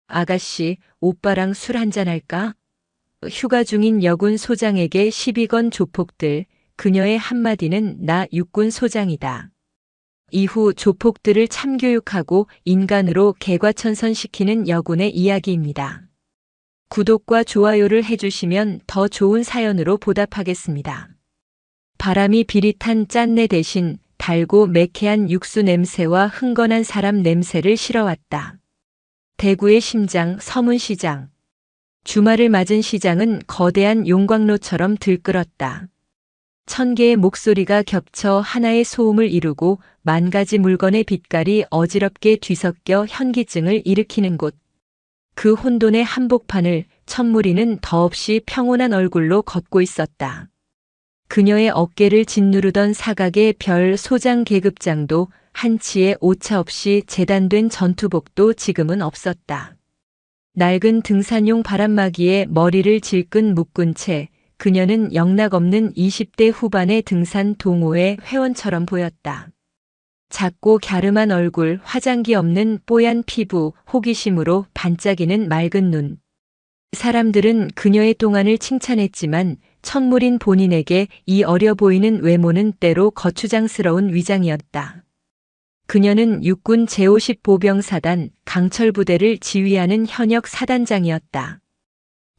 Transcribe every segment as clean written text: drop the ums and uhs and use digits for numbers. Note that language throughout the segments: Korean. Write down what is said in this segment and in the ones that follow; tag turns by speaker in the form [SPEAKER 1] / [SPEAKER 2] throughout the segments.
[SPEAKER 1] 아가씨, 오빠랑 술 한잔 할까? 휴가 중인 여군 소장에게 시비 건 조폭들, 그녀의 한마디는 나 육군 소장이다. 이후 조폭들을 참교육하고 인간으로 개과천선시키는 여군의 이야기입니다. 구독과 좋아요를 해주시면 더 좋은 사연으로 보답하겠습니다. 바람이 비릿한 짠내 대신 달고 매캐한 육수 냄새와 흥건한 사람 냄새를 실어왔다. 대구의 심장 서문시장. 주말을 맞은 시장은 거대한 용광로처럼 들끓었다. 1000개의 목소리가 겹쳐 하나의 소음을 이루고 10,000가지 물건의 빛깔이 어지럽게 뒤섞여 현기증을 일으키는 곳. 그 혼돈의 한복판을 천무리는 더없이 평온한 얼굴로 걷고 있었다. 그녀의 어깨를 짓누르던 사각의 별 소장 계급장도 한치의 오차 없이 재단된 전투복도 지금은 없었다. 낡은 등산용 바람막이에 머리를 질끈 묶은 채 그녀는 영락없는 20대 후반의 등산 동호회 회원처럼 보였다. 작고 갸름한 얼굴, 화장기 없는 뽀얀 피부, 호기심으로 반짝이는 맑은 눈. 사람들은 그녀의 동안을 칭찬했지만 천무린 본인에게 이 어려 보이는 외모는 때로 거추장스러운 위장이었다. 그녀는 육군 제50 보병사단 강철부대를 지휘하는 현역 사단장이었다.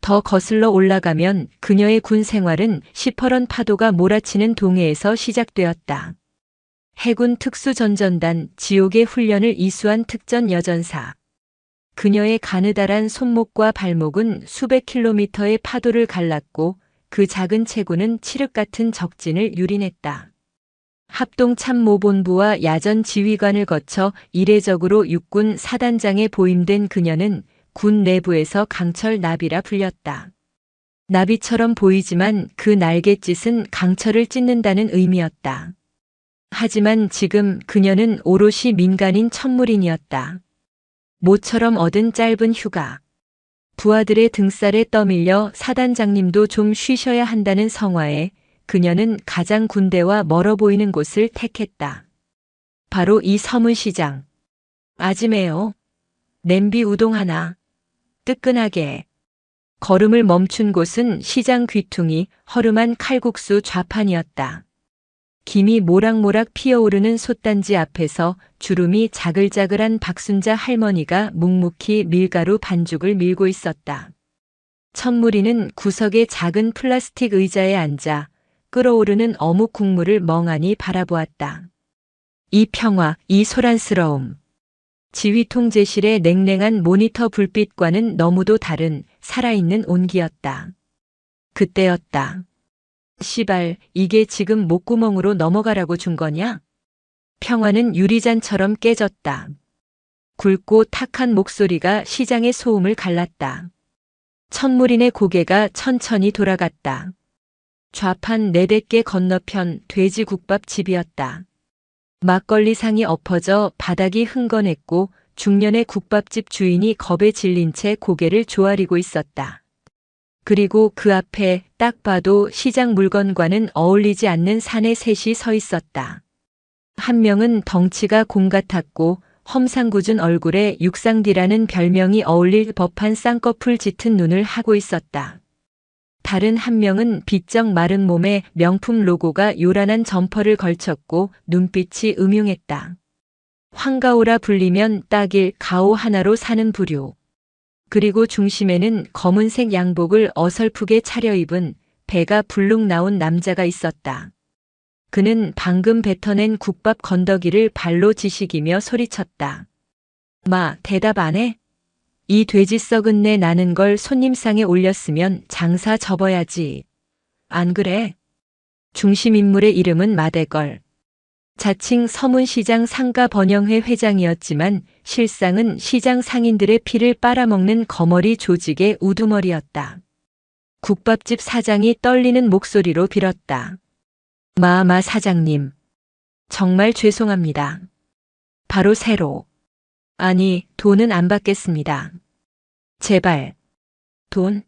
[SPEAKER 1] 더 거슬러 올라가면 그녀의 군 생활은 시퍼런 파도가 몰아치는 동해에서 시작되었다. 해군 특수전전단 지옥의 훈련을 이수한 특전 여전사. 그녀의 가느다란 손목과 발목은 수백 킬로미터의 파도를 갈랐고 그 작은 체구는 칠흑 같은 적진을 유린했다. 합동참모본부와 야전 지휘관을 거쳐 이례적으로 육군 사단장에 보임된 그녀는 군 내부에서 강철 나비라 불렸다. 나비처럼 보이지만 그 날갯짓은 강철을 찢는다는 의미였다. 하지만 지금 그녀는 오롯이 민간인 천무린이었다. 모처럼 얻은 짧은 휴가. 부하들의 등살에 떠밀려 사단장님도 좀 쉬셔야 한다는 성화에 그녀는 가장 군대와 멀어 보이는 곳을 택했다. 바로 이 서문시장. 아지매요. 냄비 우동 하나. 뜨끈하게. 걸음을 멈춘 곳은 시장 귀퉁이 허름한 칼국수 좌판이었다. 김이 모락모락 피어오르는 솥단지 앞에서 주름이 자글자글한 박순자 할머니가 묵묵히 밀가루 반죽을 밀고 있었다. 천무리는 구석의 작은 플라스틱 의자에 앉아 끓어오르는 어묵 국물을 멍하니 바라보았다. 이 평화, 이 소란스러움. 지휘통제실의 냉랭한 모니터 불빛과는 너무도 다른 살아있는 온기였다. 그때였다. 시발, 이게 지금 목구멍으로 넘어가라고 준 거냐? 평화는 유리잔처럼 깨졌다. 굵고 탁한 목소리가 시장의 소음을 갈랐다. 천무린의 고개가 천천히 돌아갔다. 좌판 4-5개 건너편 돼지국밥집이었다. 막걸리상이 엎어져 바닥이 흥건했고 중년의 국밥집 주인이 겁에 질린 채 고개를 조아리고 있었다. 그리고 그 앞에 딱 봐도 시장 물건과는 어울리지 않는 사내 셋이 서 있었다. 한 명은 덩치가 공 같았고 험상궂은 얼굴에 육상디라는 별명이 어울릴 법한 쌍꺼풀 짙은 눈을 하고 있었다. 다른 한 명은 비쩍 마른 몸에 명품 로고가 요란한 점퍼를 걸쳤고 눈빛이 음흉했다. 황가오라 불리면 딱일 가오 하나로 사는 부류. 그리고 중심에는 검은색 양복을 어설프게 차려입은 배가 불룩 나온 남자가 있었다. 그는 방금 뱉어낸 국밥 건더기를 발로 지식이며 소리쳤다. 마, 대답 안 해? 이 돼지 썩은 내 나는 걸 손님상에 올렸으면 장사 접어야지. 안 그래? 중심 인물의 이름은 마대걸. 자칭 서문시장 상가번영회 회장이었지만 실상은 시장 상인들의 피를 빨아먹는 거머리 조직의 우두머리였다. 국밥집 사장이 떨리는 목소리로 빌었다. 마마 사장님. 정말 죄송합니다. 바로 새로. 아니, 돈은 안 받겠습니다. 제발. 돈?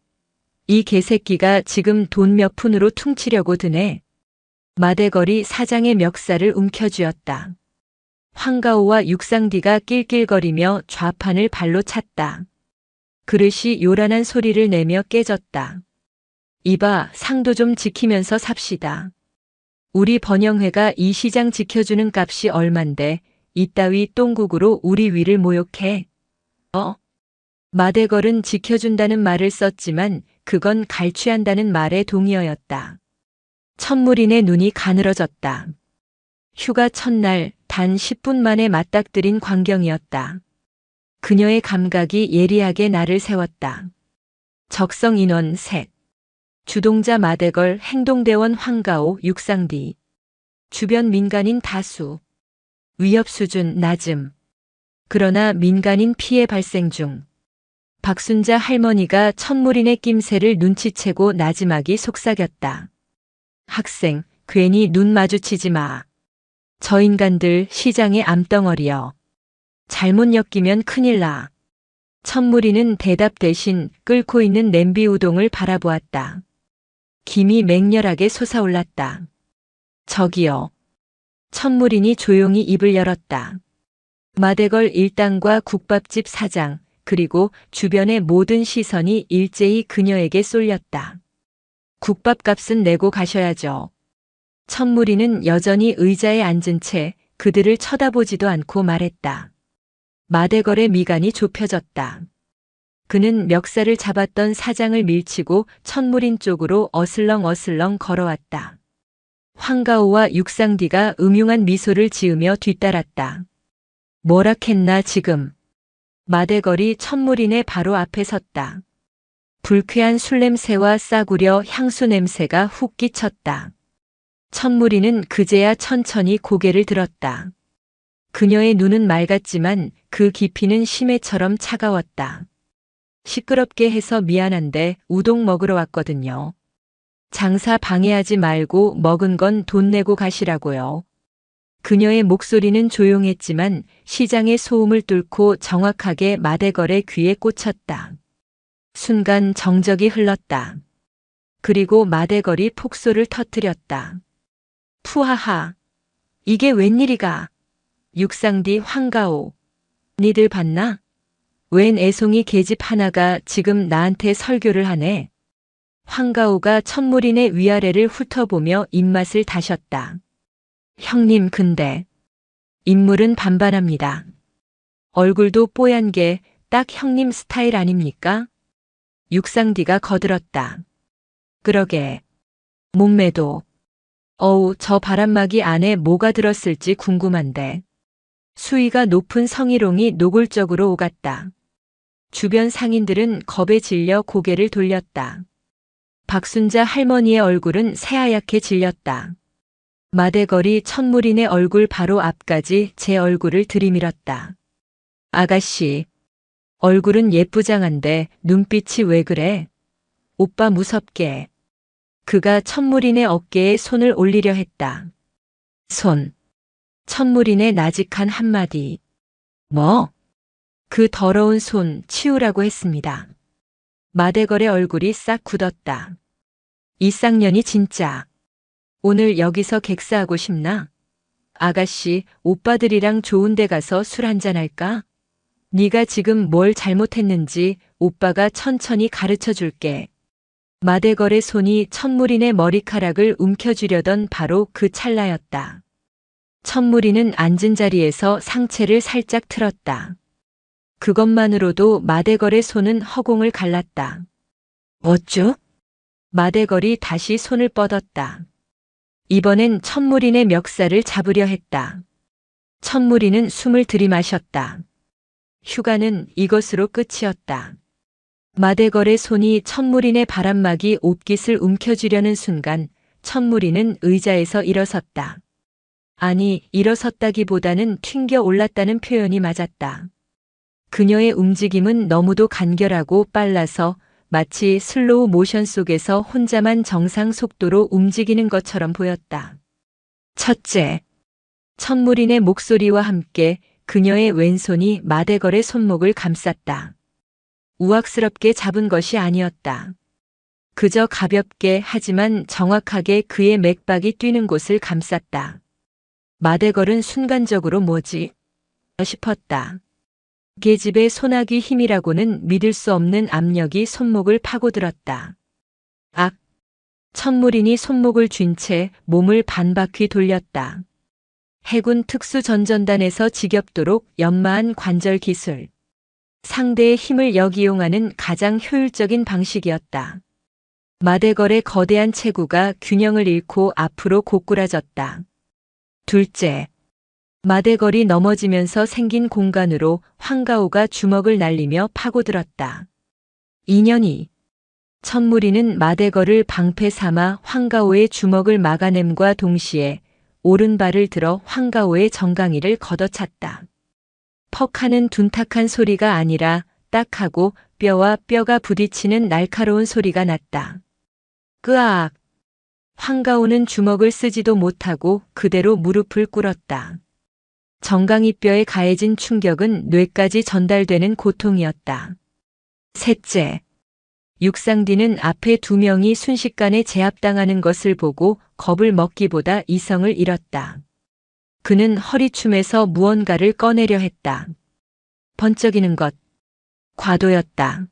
[SPEAKER 1] 이 개새끼가 지금 돈 몇 푼으로 퉁치려고 드네. 마대걸이 사장의 멱살을 움켜쥐었다. 황가오와 육상디가 낄낄거리며 좌판을 발로 찼다. 그릇이 요란한 소리를 내며 깨졌다. 이봐, 상도 좀 지키면서 삽시다. 우리 번영회가 이 시장 지켜주는 값이 얼만데 이따위 똥국으로 우리 위를 모욕해. 마대걸은 지켜준다는 말을 썼지만 그건 갈취한다는 말의 동의어였다. 천무린의 눈이 가늘어졌다. 휴가 첫날 단 10분 만에 맞닥뜨린 광경이었다. 그녀의 감각이 예리하게 나를 세웠다. 적성 인원 셋. 주동자 마대걸, 행동대원 황가오, 육상비. 주변 민간인 다수. 위협 수준 낮음. 그러나 민간인 피해 발생 중. 박순자 할머니가 천무린의 낌새를 눈치채고 나지막이 속삭였다. 학생, 괜히 눈 마주치지 마. 저 인간들 시장의 암덩어리여. 잘못 엮이면 큰일 나. 천무린은 대답 대신 끓고 있는 냄비 우동을 바라보았다. 김이 맹렬하게 솟아올랐다. 저기요. 천무린이 조용히 입을 열었다. 마대걸 일당과 국밥집 사장, 그리고 주변의 모든 시선이 일제히 그녀에게 쏠렸다. 국밥값은 내고 가셔야죠. 천무린은 여전히 의자에 앉은 채 그들을 쳐다보지도 않고 말했다. 마대걸의 미간이 좁혀졌다. 그는 멱살을 잡았던 사장을 밀치고 천무린 쪽으로 어슬렁어슬렁 걸어왔다. 황가오와 육상디가 음흉한 미소를 지으며 뒤따랐다. 뭐라 했나 지금. 마대걸이 천무린의 바로 앞에 섰다. 불쾌한 술 냄새와 싸구려 향수 냄새가 훅 끼쳤다. 천무린은 그제야 천천히 고개를 들었다. 그녀의 눈은 맑았지만 그 깊이는 심해처럼 차가웠다. 시끄럽게 해서 미안한데 우동 먹으러 왔거든요. 장사 방해하지 말고 먹은 건 돈 내고 가시라고요. 그녀의 목소리는 조용했지만 시장의 소음을 뚫고 정확하게 마대걸의 귀에 꽂혔다. 순간 정적이 흘렀다. 그리고 마대걸이 폭소를 터뜨렸다. 푸하하. 이게 웬일이가. 육상디 황가오. 니들 봤나? 웬 애송이 계집 하나가 지금 나한테 설교를 하네. 황가오가 천무린의 위아래를 훑어보며 입맛을 다셨다. 형님 근데 인물은 반반합니다. 얼굴도 뽀얀 게 딱 형님 스타일 아닙니까? 육상디가 거들었다. 그러게. 몸매도. 어우, 저 바람막이 안에 뭐가 들었을지 궁금한데. 수위가 높은 성희롱이 노골적으로 오갔다. 주변 상인들은 겁에 질려 고개를 돌렸다. 박순자 할머니의 얼굴은 새하얗게 질렸다. 마대걸이 천무린의 얼굴 바로 앞까지 제 얼굴을 들이밀었다. 아가씨, 얼굴은 예쁘장한데 눈빛이 왜 그래? 오빠 무섭게. 그가 천무린의 어깨에 손을 올리려 했다. 손. 천무린의 나직한 한마디. 뭐? 그 더러운 손 치우라고 했습니다. 마대걸의 얼굴이 싹 굳었다. 이 쌍년이 진짜. 오늘 여기서 객사하고 싶나? 아가씨, 오빠들이랑 좋은 데 가서 술 한잔 할까? 네가 지금 뭘 잘못했는지 오빠가 천천히 가르쳐 줄게. 마대걸의 손이 천무린의 머리카락을 움켜쥐려던 바로 그 찰나였다. 천무린은 앉은 자리에서 상체를 살짝 틀었다. 그것만으로도 마대걸의 손은 허공을 갈랐다. 어쭈? 마대걸이 다시 손을 뻗었다. 이번엔 천무린의 멱살을 잡으려 했다. 천무린은 숨을 들이마셨다. 휴가는 이것으로 끝이었다. 마대걸의 손이 천무린의 바람막이 옷깃을 움켜쥐려는 순간 천무린은 의자에서 일어섰다. 아니, 일어섰다기보다는 튕겨 올랐다는 표현이 맞았다. 그녀의 움직임은 너무도 간결하고 빨라서 마치 슬로우 모션 속에서 혼자만 정상 속도로 움직이는 것처럼 보였다. 첫째, 천무린의 목소리와 함께 그녀의 왼손이 마대걸의 손목을 감쌌다. 우악스럽게 잡은 것이 아니었다. 그저 가볍게 하지만 정확하게 그의 맥박이 뛰는 곳을 감쌌다. 마대걸은 순간적으로 뭐지? 싶었다. 계집의 소나기 힘이라고는 믿을 수 없는 압력이 손목을 파고들었다. 악! 천무린이 손목을 쥔 채 몸을 반바퀴 돌렸다. 해군 특수전전단에서 지겹도록 연마한 관절 기술. 상대의 힘을 역이용하는 가장 효율적인 방식이었다. 마대걸의 거대한 체구가 균형을 잃고 앞으로 고꾸라졌다. 둘째, 마대걸이 넘어지면서 생긴 공간으로 황가호가 주먹을 날리며 파고들었다. 인연이 천무리는 마대걸을 방패 삼아 황가호의 주먹을 막아냄과 동시에 오른발을 들어 황가호의 정강이를 걷어찼다. 퍽 하는 둔탁한 소리가 아니라 딱 하고 뼈와 뼈가 부딪히는 날카로운 소리가 났다. 끄악! 황가호는 주먹을 쓰지도 못하고 그대로 무릎을 꿇었다. 정강이 뼈에 가해진 충격은 뇌까지 전달되는 고통이었다. 셋째, 육상디는 앞에 두 명이 순식간에 제압당하는 것을 보고 겁을 먹기보다 이성을 잃었다. 그는 허리춤에서 무언가를 꺼내려 했다. 번쩍이는 것. 과도였다.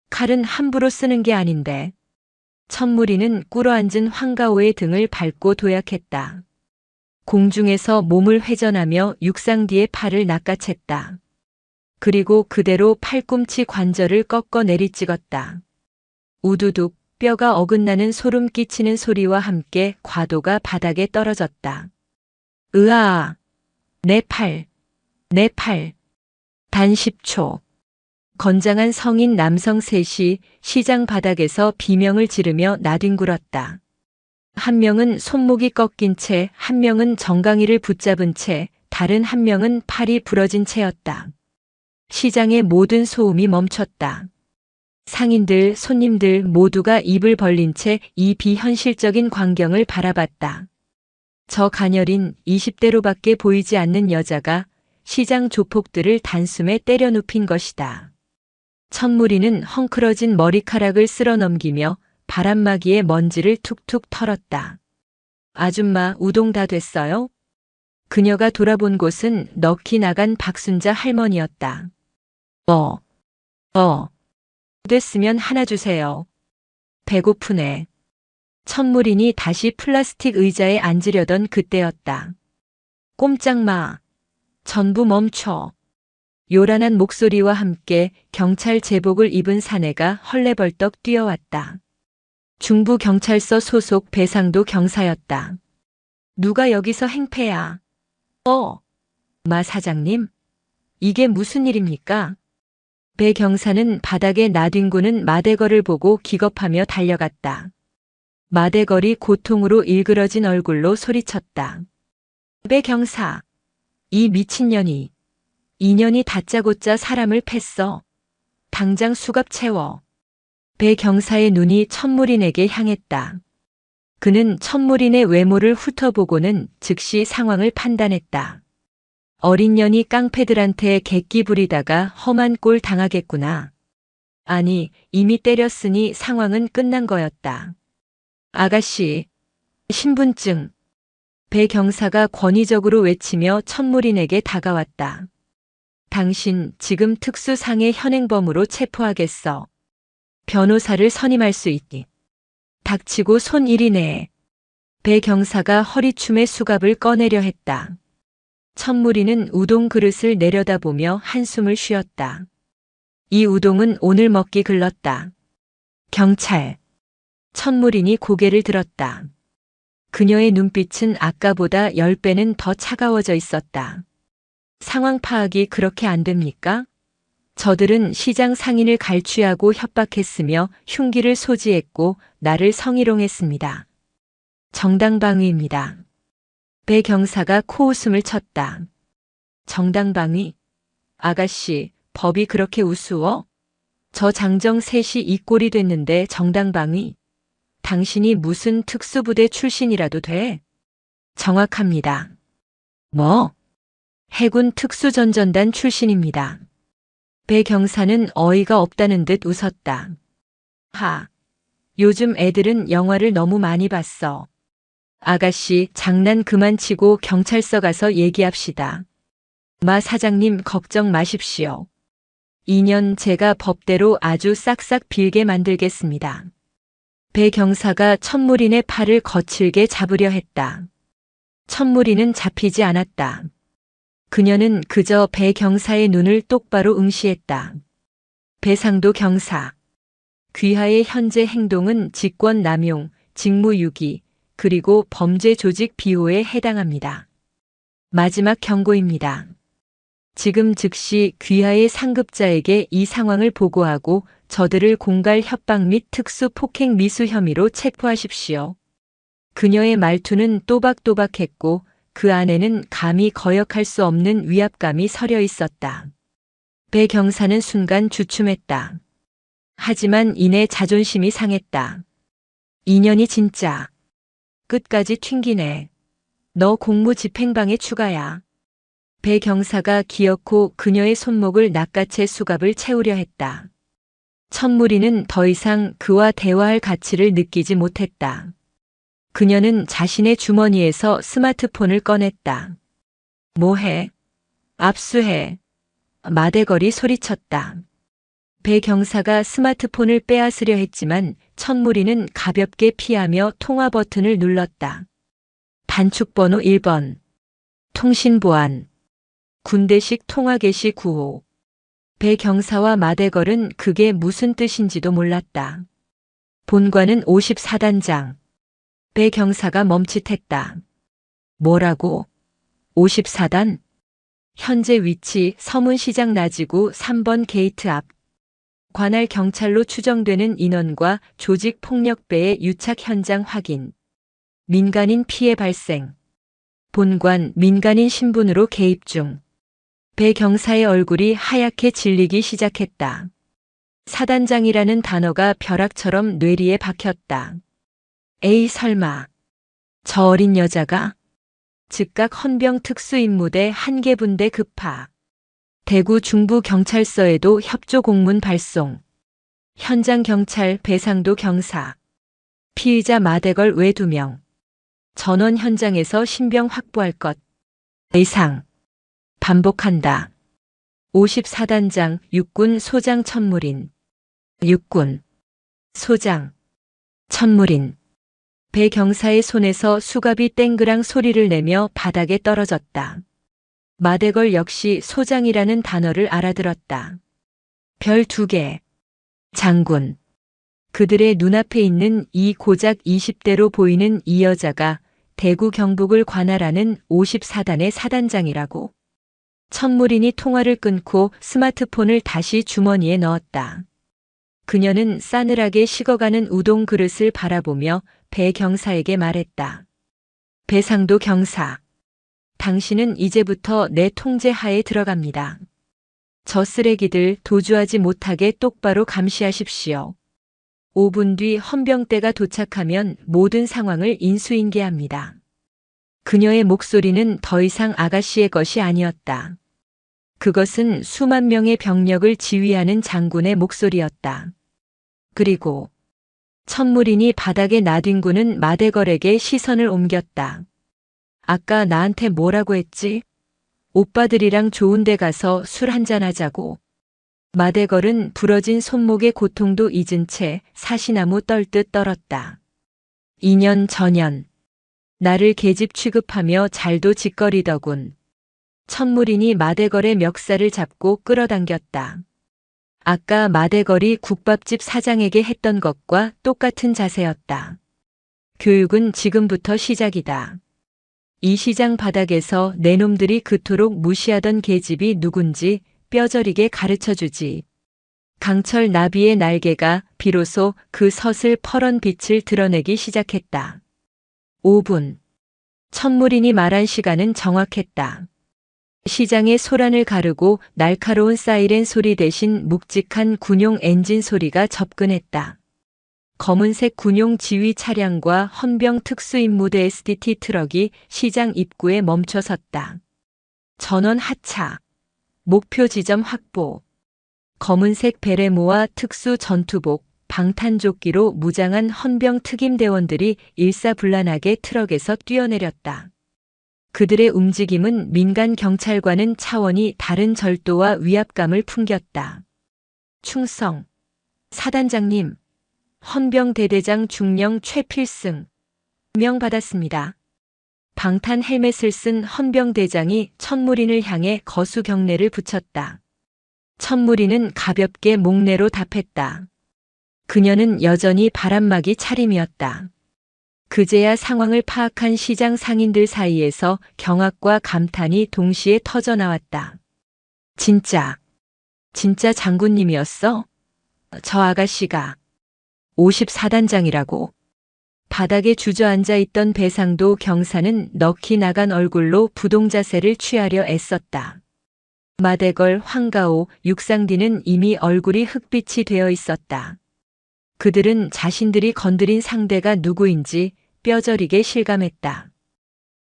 [SPEAKER 1] 칼은 함부로 쓰는 게 아닌데. 천무리는 꿇어앉은 황가호의 등을 밟고 도약했다. 공중에서 몸을 회전하며 육상디의 팔을 낚아챘다. 그리고 그대로 팔꿈치 관절을 꺾어 내리찍었다. 우두둑 뼈가 어긋나는 소름 끼치는 소리와 함께 과도가 바닥에 떨어졌다. 으아! 내 팔! 내 팔! 단 10초. 건장한 성인 남성 셋이 시장 바닥에서 비명을 지르며 나뒹굴었다. 한 명은 손목이 꺾인 채, 한 명은 정강이를 붙잡은 채, 다른 한 명은 팔이 부러진 채였다. 시장의 모든 소음이 멈췄다. 상인들, 손님들 모두가 입을 벌린 채 이 비현실적인 광경을 바라봤다. 저 가녀린 20대로밖에 보이지 않는 여자가 시장 조폭들을 단숨에 때려 눕힌 것이다. 천무리는 헝클어진 머리카락을 쓸어 넘기며 바람막이에 먼지를 툭툭 털었다. 아줌마, 우동 다 됐어요? 그녀가 돌아본 곳은 넋이 나간 박순자 할머니였다. 됐으면 하나 주세요. 배고프네. 천무린이 다시 플라스틱 의자에 앉으려던 그때였다. 꼼짝 마. 전부 멈춰. 요란한 목소리와 함께 경찰 제복을 입은 사내가 헐레벌떡 뛰어왔다. 중부경찰서 소속 배상도 경사였다. 누가 여기서 행패야? 마 사장님? 이게 무슨 일입니까? 배 경사는 바닥에 나뒹구는 마대걸을 보고 기겁하며 달려갔다. 마대걸이 고통으로 일그러진 얼굴로 소리쳤다. 배 경사! 이 미친년이! 이년이 다짜고짜 사람을 팼어. 당장 수갑 채워. 배 경사의 눈이 천무린에게 향했다. 그는 천무린의 외모를 훑어보고는 즉시 상황을 판단했다. 어린 년이 깡패들한테 객기 부리다가 험한 꼴 당하겠구나. 아니, 이미 때렸으니 상황은 끝난 거였다. 아가씨, 신분증. 배 경사가 권위적으로 외치며 천무린에게 다가왔다. 당신 지금 특수상해 현행범으로 체포하겠어. 변호사를 선임할 수 있니? 닥치고 손 이리 내. 배 경사가 허리춤에 수갑을 꺼내려 했다. 천무리는 우동 그릇을 내려다보며 한숨을 쉬었다. 이 우동은 오늘 먹기 글렀다. 경찰. 천무린이 고개를 들었다. 그녀의 눈빛은 아까보다 10배는 더 차가워져 있었다. 상황 파악이 그렇게 안 됩니까? 저들은 시장 상인을 갈취하고 협박했으며 흉기를 소지했고 나를 성희롱했습니다. 정당방위입니다. 배 경사가 코웃음을 쳤다. 정당방위? 아가씨, 법이 그렇게 우스워? 저 장정 셋이 이 꼴이 됐는데 정당방위? 당신이 무슨 특수부대 출신이라도 돼? 정확합니다. 뭐? 해군 특수전전단 출신입니다. 배 경사는 어이가 없다는 듯 웃었다. 요즘 애들은 영화를 너무 많이 봤어. 아가씨, 장난 그만 치고 경찰서 가서 얘기합시다. 마 사장님 걱정 마십시오. 2년 제가 법대로 아주 싹싹 빌게 만들겠습니다. 배 경사가 천무린의 팔을 거칠게 잡으려 했다. 천무린은 잡히지 않았다. 그녀는 그저 배 경사의 눈을 똑바로 응시했다. 배상도 경사. 귀하의 현재 행동은 직권 남용, 직무유기, 그리고 범죄 조직 비호에 해당합니다. 마지막 경고입니다. 지금 즉시 귀하의 상급자에게 이 상황을 보고하고 저들을 공갈 협박 및 특수 폭행 미수 혐의로 체포하십시오. 그녀의 말투는 또박또박했고 그 안에는 감히 거역할 수 없는 위압감이 서려 있었다. 배 경사는 순간 주춤했다. 하지만 이내 자존심이 상했다. 2년이 진짜 끝까지 튕기네. 너 공무집행방해 추가야. 배 경사가 기어코 그녀의 손목을 낚아채 수갑을 채우려 했다. 천무리는 더 이상 그와 대화할 가치를 느끼지 못했다. 그녀는 자신의 주머니에서 스마트폰을 꺼냈다. 뭐해? 압수해. 마대걸이 소리쳤다. 배 경사가 스마트폰을 빼앗으려 했지만 천무리는 가볍게 피하며 통화 버튼을 눌렀다. 단축번호 1번. 통신보안. 군대식 통화 개시 구호. 배 경사와 마대걸은 그게 무슨 뜻인지도 몰랐다. 본관은 54단장. 배 경사가 멈칫했다. 뭐라고? 54단? 현재 위치 서문시장 나지구 3번 게이트 앞. 관할 경찰로 추정되는 인원과 조직 폭력배의 유착 현장 확인. 민간인 피해 발생. 본관 민간인 신분으로 개입 중. 배 경사의 얼굴이 하얗게 질리기 시작했다. 사단장이라는 단어가 벼락처럼 뇌리에 박혔다. 에이 설마. 저 어린 여자가? 즉각 헌병 특수임무대 한개분대 급파. 대구 중부경찰서에도 협조 공문 발송. 현장 경찰 배상도 경사. 피의자 마대걸 외 2명. 전원 현장에서 신병 확보할 것. 이상. 반복한다. 54단장 육군 소장 천무린. 육군 소장 천무린. 배 경사의 손에서 수갑이 땡그랑 소리를 내며 바닥에 떨어졌다. 마대걸 역시 소장이라는 단어를 알아들었다. 별 2개. 장군. 그들의 눈앞에 있는 이 고작 20대로 보이는 이 여자가 대구 경북을 관할하는 54단의 사단장이라고. 천무린이 통화를 끊고 스마트폰을 다시 주머니에 넣었다. 그녀는 싸늘하게 식어가는 우동 그릇을 바라보며 배 경사에게 말했다. 배상도 경사. 당신은 이제부터 내 통제 하에 들어갑니다. 저 쓰레기들 도주하지 못하게 똑바로 감시하십시오. 5분 뒤 헌병대가 도착하면 모든 상황을 인수인계합니다. 그녀의 목소리는 더 이상 아가씨의 것이 아니었다. 그것은 수만 명의 병력을 지휘하는 장군의 목소리였다. 그리고 천무린이 바닥에 나뒹구는 마대걸에게 시선을 옮겼다. 아까 나한테 뭐라고 했지? 오빠들이랑 좋은 데 가서 술 한잔 하자고. 마대걸은 부러진 손목의 고통도 잊은 채 사시나무 떨듯 떨었다. 2년 전년. 나를 계집 취급하며 잘도 짓거리더군. 천무린이 마대걸의 멱살을 잡고 끌어당겼다. 아까 마대걸이 국밥집 사장에게 했던 것과 똑같은 자세였다. 교육은 지금부터 시작이다. 이 시장 바닥에서 내 놈들이 그토록 무시하던 계집이 누군지 뼈저리게 가르쳐주지. 강철 나비의 날개가 비로소 그 서슬 퍼런 빛을 드러내기 시작했다. 5분. 천무린이 말한 시간은 정확했다. 시장의 소란을 가르고 날카로운 사이렌 소리 대신 묵직한 군용 엔진 소리가 접근했다. 검은색 군용 지휘 차량과 헌병 특수임무대 SDT 트럭이 시장 입구에 멈춰 섰다. 전원 하차. 목표 지점 확보. 검은색 베레모와 특수 전투복, 방탄조끼로 무장한 헌병 특임대원들이 일사불란하게 트럭에서 뛰어내렸다. 그들의 움직임은 민간 경찰과는 차원이 다른 절도와 위압감을 풍겼다. 충성. 사단장님. 헌병대대장 중령 최필승. 명받았습니다. 방탄 헬멧을 쓴 헌병대장이 천무린을 향해 거수 경례를 붙였다. 천무린은 가볍게 목례로 답했다. 그녀는 여전히 바람막이 차림이었다. 그제야 상황을 파악한 시장 상인들 사이에서 경악과 감탄이 동시에 터져나왔다. 진짜 장군님이었어? 저 아가씨가 54단장이라고. 바닥에 주저앉아 있던 배상도 경사는 넋이 나간 얼굴로 부동자세를 취하려 애썼다. 마대걸, 황가오, 육상디는 이미 얼굴이 흑빛이 되어 있었다. 그들은 자신들이 건드린 상대가 누구인지 뼈저리게 실감했다.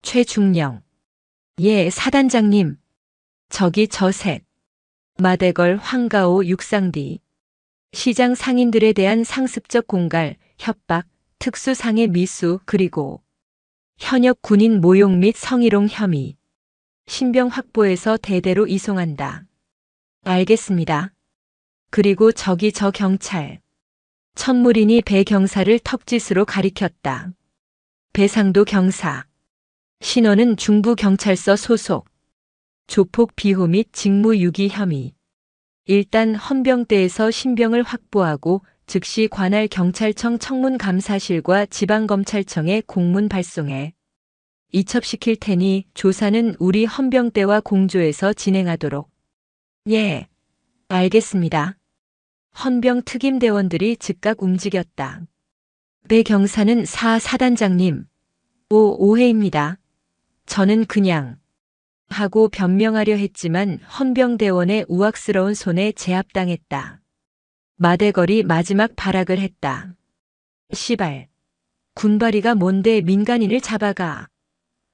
[SPEAKER 1] 최중령. 예, 사단장님. 저기 저 셋. 마대걸, 황가오, 육상디. 시장 상인들에 대한 상습적 공갈, 협박, 특수상해 미수 그리고 현역 군인 모욕 및 성희롱 혐의. 신병 확보해서 대대로 이송한다. 알겠습니다. 그리고 저기 저 경찰. 천무린이 배 경사를 턱짓으로 가리켰다. 배상도 경사. 신원은 중부경찰서 소속. 조폭 비호 및 직무유기 혐의. 일단 헌병대에서 신병을 확보하고 즉시 관할 경찰청 청문감사실과 지방검찰청에 공문 발송해 이첩시킬 테니 조사는 우리 헌병대와 공조해서 진행하도록. 예, 알겠습니다. 헌병 특임대원들이 즉각 움직였다. 배 경사는 사단장님. 오해입니다. 저는 그냥 하고 변명하려 했지만 헌병대원의 우악스러운 손에 제압당했다. 마대걸이 마지막 발악을 했다. 시발. 군바리가 뭔데 민간인을 잡아가.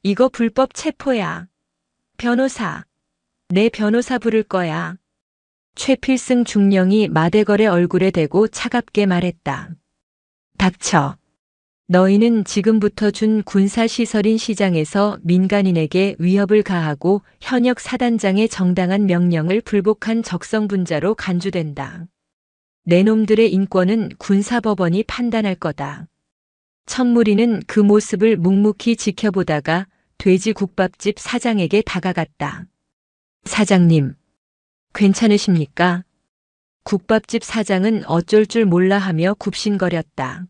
[SPEAKER 1] 이거 불법 체포야. 변호사. 내 변호사 부를 거야. 최필승 중령이 마대걸의 얼굴에 대고 차갑게 말했다. 닥쳐. 너희는 지금부터 준 군사시설인 시장에서 민간인에게 위협을 가하고 현역 사단장의 정당한 명령을 불복한 적성분자로 간주된다. 내 놈들의 인권은 군사법원이 판단할 거다. 천무리는 그 모습을 묵묵히 지켜보다가 돼지국밥집 사장에게 다가갔다. 사장님, 괜찮으십니까? 국밥집 사장은 어쩔 줄 몰라 하며 굽신거렸다.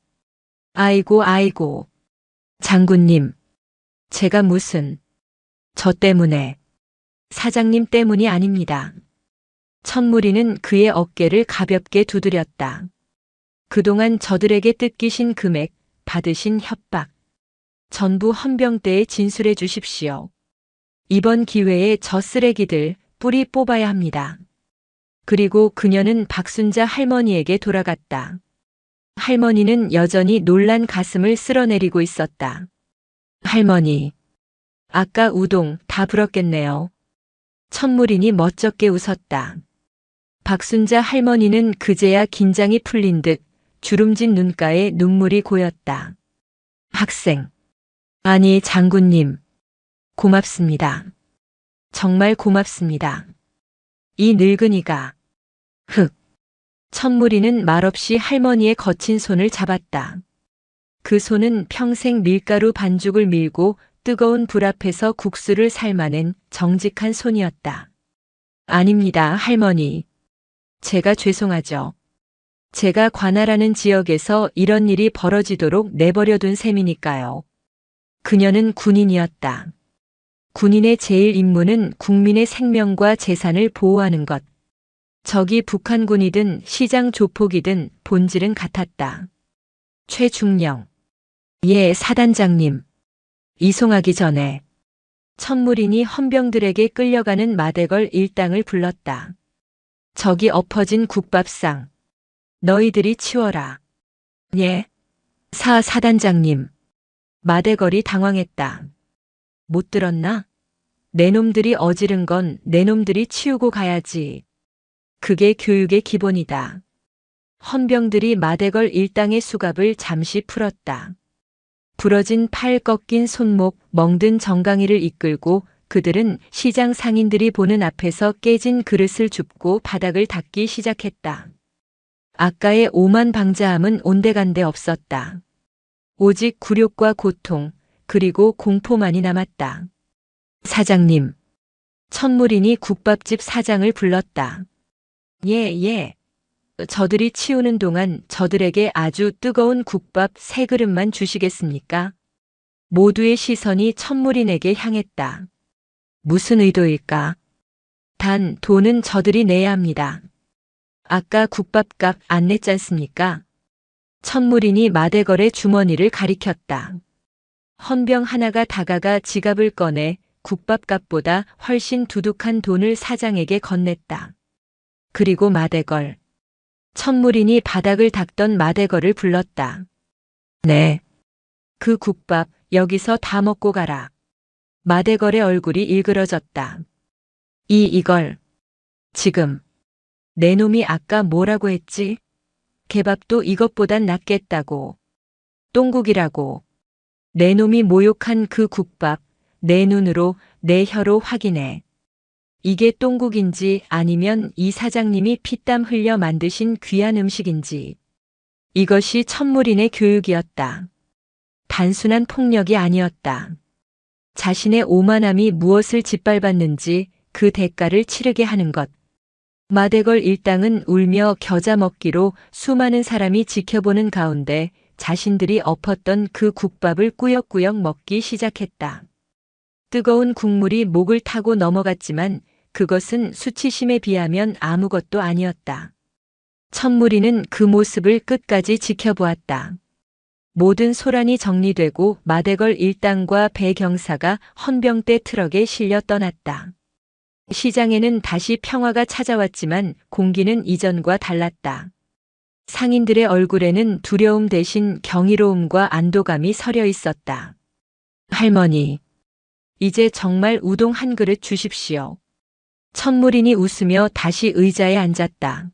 [SPEAKER 1] 아이고. 장군님, 제가 무슨, 저 때문에, 사장님 때문이 아닙니다. 천무리는 그의 어깨를 가볍게 두드렸다. 그동안 저들에게 뜯기신 금액, 받으신 협박, 전부 헌병대에 진술해 주십시오. 이번 기회에 저 쓰레기들 뿌리 뽑아야 합니다. 그리고 그녀는 박순자 할머니에게 돌아갔다. 할머니는 여전히 놀란 가슴을 쓸어내리고 있었다. 할머니, 아까 우동 다 불었겠네요. 천무린이 멋쩍게 웃었다. 박순자 할머니는 그제야 긴장이 풀린 듯 주름진 눈가에 눈물이 고였다. 학생. 아니, 장군님. 고맙습니다. 정말 고맙습니다. 이 늙은이가. 천무리는 말없이 할머니의 거친 손을 잡았다. 그 손은 평생 밀가루 반죽을 밀고 뜨거운 불 앞에서 국수를 삶아낸 정직한 손이었다. 아닙니다, 할머니. 제가 죄송하죠. 제가 관할하는 지역에서 이런 일이 벌어지도록 내버려둔 셈이니까요. 그녀는 군인이었다. 군인의 제일 임무는 국민의 생명과 재산을 보호하는 것. 적이 북한군이든 시장 조폭이든 본질은 같았다. 최중령. 예, 사단장님. 이송하기 전에 천무린이 헌병들에게 끌려가는 마대걸 일당을 불렀다. 저기 엎어진 국밥상. 너희들이 치워라. 예. 사단장님. 마대걸이 당황했다. 못 들었나? 내 놈들이 어지른 건 내 놈들이 치우고 가야지. 그게 교육의 기본이다. 헌병들이 마대걸 일당의 수갑을 잠시 풀었다. 부러진 팔, 꺾인 손목, 멍든 정강이를 이끌고 그들은 시장 상인들이 보는 앞에서 깨진 그릇을 줍고 바닥을 닦기 시작했다. 아까의 오만방자함은 온데간데 없었다. 오직 굴욕과 고통, 그리고 공포만이 남았다. 사장님. 천무린이 국밥집 사장을 불렀다. 예. 저들이 치우는 동안 저들에게 아주 뜨거운 국밥 3그릇만 주시겠습니까? 모두의 시선이 천무린에게 향했다. 무슨 의도일까? 단 돈은 저들이 내야 합니다. 아까 국밥값 안 냈잖습니까? 천무린이 마대걸의 주머니를 가리켰다. 헌병 하나가 다가가 지갑을 꺼내 국밥값보다 훨씬 두둑한 돈을 사장에게 건넸다. 그리고 마대걸. 천무린이 바닥을 닦던 마대걸을 불렀다. 네. 그 국밥 여기서 다 먹고 가라. 마대걸의 얼굴이 일그러졌다. 이걸. 지금. 내 놈이 아까 뭐라고 했지? 개밥도 이것보단 낫겠다고. 똥국이라고. 내 놈이 모욕한 그 국밥 내 눈으로 내 혀로 확인해. 이게 똥국인지 아니면 이 사장님이 피땀 흘려 만드신 귀한 음식인지. 이것이 천무린의 교육이었다. 단순한 폭력이 아니었다. 자신의 오만함이 무엇을 짓밟았는지 그 대가를 치르게 하는 것. 마대걸 일당은 울며 겨자 먹기로 수많은 사람이 지켜보는 가운데 자신들이 엎었던 그 국밥을 꾸역꾸역 먹기 시작했다. 뜨거운 국물이 목을 타고 넘어갔지만 그것은 수치심에 비하면 아무것도 아니었다. 천무리는 그 모습을 끝까지 지켜보았다. 모든 소란이 정리되고 마대걸 일당과 배 경사가 헌병대 트럭에 실려 떠났다. 시장에는 다시 평화가 찾아왔지만 공기는 이전과 달랐다. 상인들의 얼굴에는 두려움 대신 경이로움과 안도감이 서려 있었다. 할머니, 이제 정말 우동 한 그릇 주십시오. 천무린이 웃으며 다시 의자에 앉았다.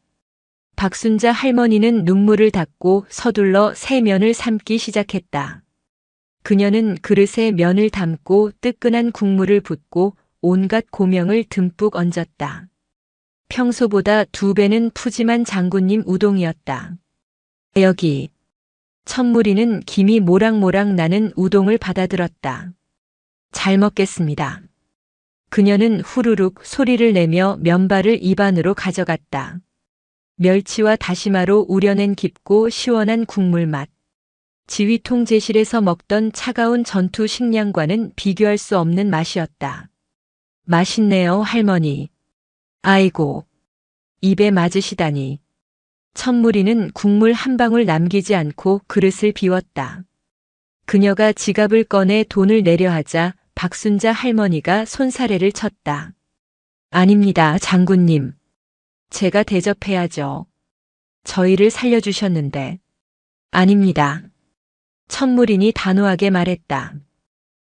[SPEAKER 1] 박순자 할머니는 눈물을 닦고 서둘러 새 면을 삶기 시작했다. 그녀는 그릇에 면을 담고 뜨끈한 국물을 붓고 온갖 고명을 듬뿍 얹었다. 평소보다 2배는 푸짐한 장군님 우동이었다. 여기. 천무리는 김이 모락모락 나는 우동을 받아들었다. 잘 먹겠습니다. 그녀는 후루룩 소리를 내며 면발을 입안으로 가져갔다. 멸치와 다시마로 우려낸 깊고 시원한 국물 맛. 지휘통제실에서 먹던 차가운 전투 식량과는 비교할 수 없는 맛이었다. 맛있네요, 할머니. 아이고, 입에 맞으시다니. 천무리는 국물 한 방울 남기지 않고 그릇을 비웠다. 그녀가 지갑을 꺼내 돈을 내려 하자 박순자 할머니가 손사래를 쳤다. 아닙니다, 장군님. 제가 대접해야죠. 저희를 살려주셨는데. 아닙니다. 천무린이 단호하게 말했다.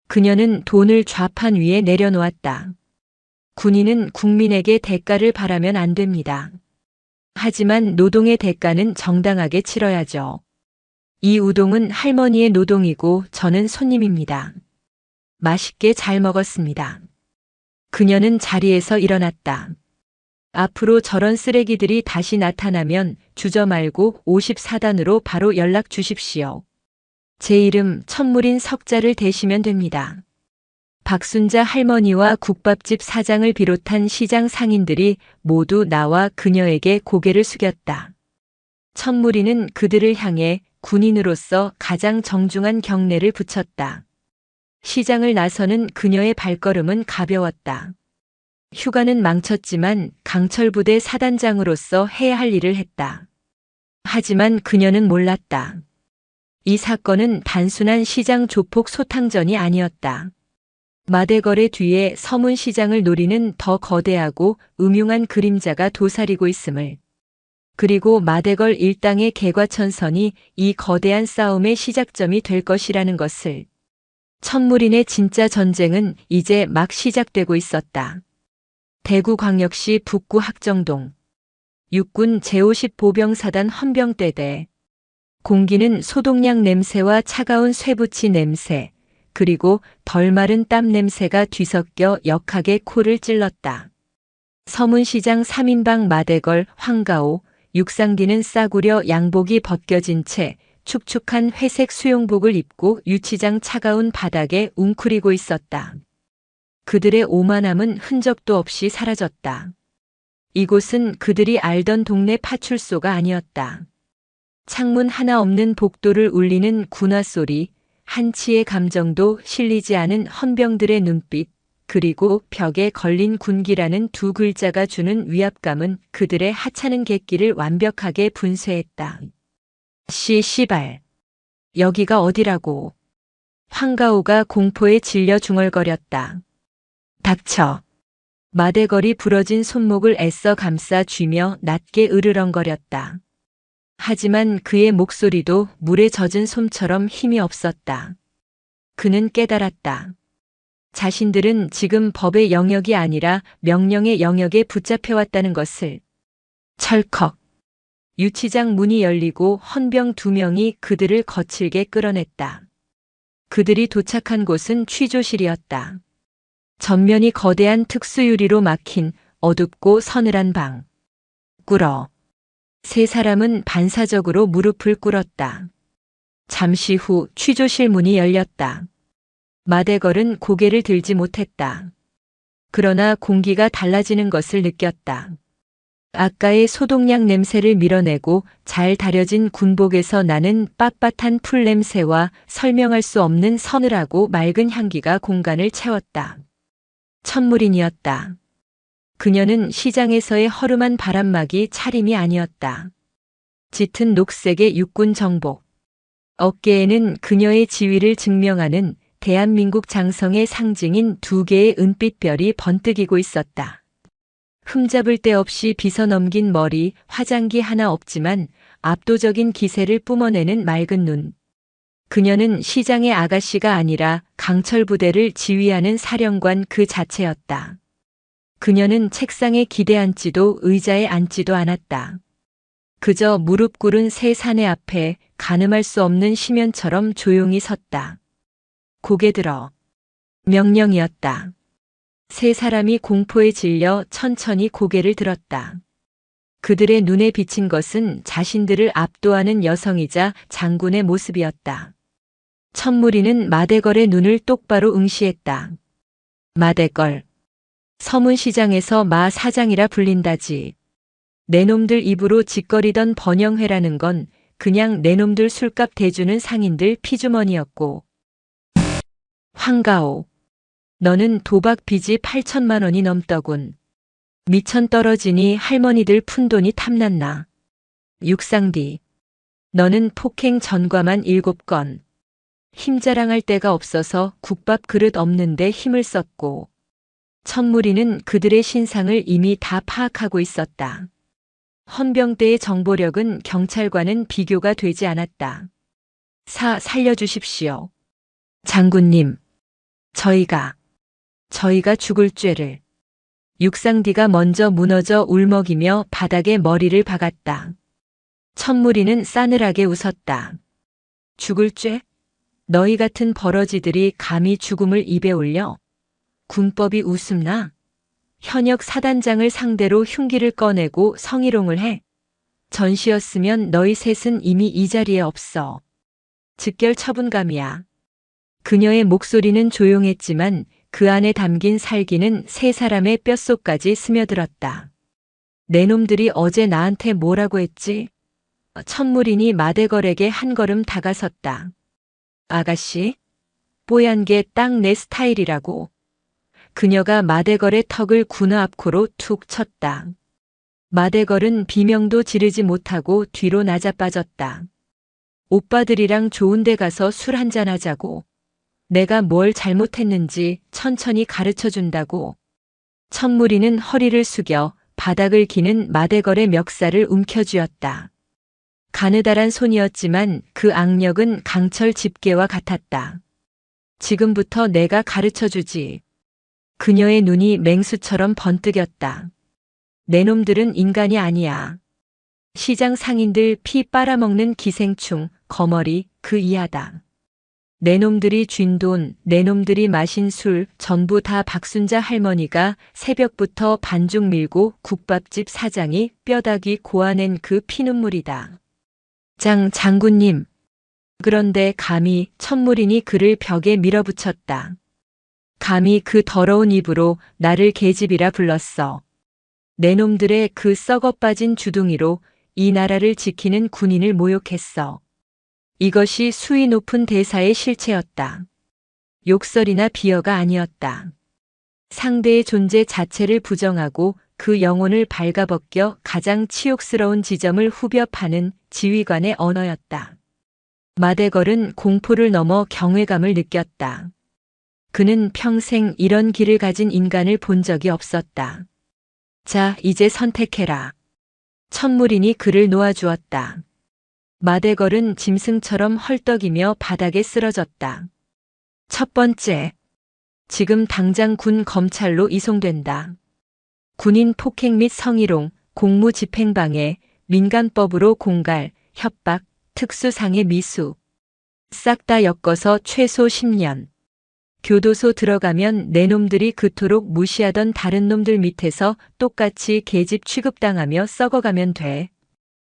[SPEAKER 1] 그녀는 돈을 좌판 위에 내려놓았다. 군인은 국민에게 대가를 바라면 안 됩니다. 하지만 노동의 대가는 정당하게 치러야죠. 이 우동은 할머니의 노동이고 저는 손님입니다. 맛있게 잘 먹었습니다. 그녀는 자리에서 일어났다. 앞으로 저런 쓰레기들이 다시 나타나면 주저 말고 54단으로 바로 연락 주십시오. 제 이름 천무린 석자를 대시면 됩니다. 박순자 할머니와 국밥집 사장을 비롯한 시장 상인들이 모두 나와 그녀에게 고개를 숙였다. 천무리는 그들을 향해 군인으로서 가장 정중한 경례를 붙였다. 시장을 나서는 그녀의 발걸음은 가벼웠다. 휴가는 망쳤지만 강철부대 사단장으로서 해야 할 일을 했다. 하지만 그녀는 몰랐다. 이 사건은 단순한 시장 조폭 소탕전이 아니었다. 마대걸의 뒤에 서문시장을 노리는 더 거대하고 음흉한 그림자가 도사리고 있음을. 그리고 마대걸 일당의 개과천선이 이 거대한 싸움의 시작점이 될 것이라는 것을. 천무린의 진짜 전쟁은 이제 막 시작되고 있었다. 대구광역시 북구 학정동. 육군 제50 보병사단 헌병대대. 공기는 소독약 냄새와 차가운 쇠붙이 냄새, 그리고 덜 마른 땀 냄새가 뒤섞여 역하게 코를 찔렀다. 서문시장 3인방 마대걸 황가오, 육상디는 싸구려 양복이 벗겨진 채 축축한 회색 수영복을 입고 유치장 차가운 바닥에 웅크리고 있었다. 그들의 오만함은 흔적도 없이 사라졌다. 이곳은 그들이 알던 동네 파출소가 아니었다. 창문 하나 없는 복도를 울리는 군화 소리, 한치의 감정도 실리지 않은 헌병들의 눈빛, 그리고 벽에 걸린 군기라는 두 글자가 주는 위압감은 그들의 하찮은 객기를 완벽하게 분쇄했다. 씨발. 여기가 어디라고. 황가호가 공포에 질려 중얼거렸다. 닥쳐. 마대걸이 부러진 손목을 애써 감싸 쥐며 낮게 으르렁거렸다. 하지만 그의 목소리도 물에 젖은 솜처럼 힘이 없었다. 그는 깨달았다. 자신들은 지금 법의 영역이 아니라 명령의 영역에 붙잡혀왔다는 것을. 철컥. 유치장 문이 열리고 헌병 2명이 그들을 거칠게 끌어냈다. 그들이 도착한 곳은 취조실이었다. 전면이 거대한 특수유리로 막힌 어둡고 서늘한 방. 꿇어. 세 사람은 반사적으로 무릎을 꿇었다. 잠시 후 취조실 문이 열렸다. 마대걸은 고개를 들지 못했다. 그러나 공기가 달라지는 것을 느꼈다. 아까의 소독약 냄새를 밀어내고 잘 다려진 군복에서 나는 빳빳한 풀 냄새와 설명할 수 없는 서늘하고 맑은 향기가 공간을 채웠다. 천무린이었다. 그녀는 시장에서의 허름한 바람막이 차림이 아니었다. 짙은 녹색의 육군 정복. 어깨에는 그녀의 지위를 증명하는 대한민국 장성의 상징인 2개의 은빛별이 번뜩이고 있었다. 흠잡을 데 없이 빗어넘긴 머리, 화장기 하나 없지만 압도적인 기세를 뿜어내는 맑은 눈. 그녀는 시장의 아가씨가 아니라 강철 부대를 지휘하는 사령관 그 자체였다. 그녀는 책상에 기대앉지도 의자에 앉지도 않았다. 그저 무릎 꿇은 새 사내 앞에 가늠할 수 없는 심연처럼 조용히 섰다. 고개 들어. 명령이었다. 세 사람이 공포에 질려 천천히 고개를 들었다. 그들의 눈에 비친 것은 자신들을 압도하는 여성이자 장군의 모습이었다. 천무리는 마대걸의 눈을 똑바로 응시했다. 마대걸. 서문시장에서 마 사장이라 불린다지. 내놈들 입으로 짓거리던 번영회라는 건 그냥 내놈들 술값 대주는 상인들 피주머니였고. 황가오. 너는 도박 빚이 8천만 원이 넘더군. 미천 떨어지니 할머니들 푼돈이 탐났나. 육상디. 너는 폭행 전과만 7건. 힘자랑할 데가 없어서 국밥 그릇 없는데 힘을 썼고. 천무리는 그들의 신상을 이미 다 파악하고 있었다. 헌병대의 정보력은 경찰과는 비교가 되지 않았다. 살려주십시오. 장군님. 저희가 죽을 죄를. 육상디가 먼저 무너져 울먹이며 바닥에 머리를 박았다. 천무리는 싸늘하게 웃었다. 죽을 죄? 너희 같은 버러지들이 감히 죽음을 입에 올려? 군법이 웃음나? 현역 사단장을 상대로 흉기를 꺼내고 성희롱을 해? 전시였으면 너희 셋은 이미 이 자리에 없어. 즉결 처분감이야. 그녀의 목소리는 조용했지만 그 안에 담긴 살기는 세 사람의 뼛속까지 스며들었다. 내 놈들이 어제 나한테 뭐라고 했지? 천무린이 마대걸에게 한 걸음 다가섰다. 아가씨, 뽀얀 게 딱 내 스타일이라고. 그녀가 마대걸의 턱을 군화 앞코로 툭 쳤다. 마대걸은 비명도 지르지 못하고 뒤로 나자빠졌다. 오빠들이랑 좋은 데 가서 술 한잔 하자고. 내가 뭘 잘못했는지 천천히 가르쳐준다고. 천무리는 허리를 숙여 바닥을 기는 마대걸의 멱살을 움켜쥐었다. 가느다란 손이었지만 그 악력은 강철 집게와 같았다. 지금부터 내가 가르쳐주지. 그녀의 눈이 맹수처럼 번뜩였다. 내 놈들은 인간이 아니야. 시장 상인들 피 빨아먹는 기생충, 거머리 그 이하다. 내 놈들이 쥔 돈, 내 놈들이 마신 술 전부 다 박순자 할머니가 새벽부터 반죽 밀고 국밥집 사장이 뼈다귀 고아낸 그 피눈물이다. 장군님. 그런데 감히 천무린이 그를 벽에 밀어붙였다. 감히 그 더러운 입으로 나를 계집이라 불렀어. 내 놈들의 그 썩어빠진 주둥이로 이 나라를 지키는 군인을 모욕했어. 이것이 수위 높은 대사의 실체였다. 욕설이나 비어가 아니었다. 상대의 존재 자체를 부정하고 그 영혼을 발가벗겨 가장 치욕스러운 지점을 후벼 파는 지휘관의 언어였다. 마대걸은 공포를 넘어 경외감을 느꼈다. 그는 평생 이런 기를 가진 인간을 본 적이 없었다. 자, 이제 선택해라. 천무린이 그를 놓아주었다. 마대걸은 짐승처럼 헐떡이며 바닥에 쓰러졌다. 첫 번째, 지금 당장 군 검찰로 이송된다. 군인 폭행 및 성희롱, 공무집행방해, 민간법으로 공갈, 협박, 특수상해 미수. 싹 다 엮어서 최소 10년. 교도소 들어가면 내 놈들이 그토록 무시하던 다른 놈들 밑에서 똑같이 계집 취급당하며 썩어가면 돼.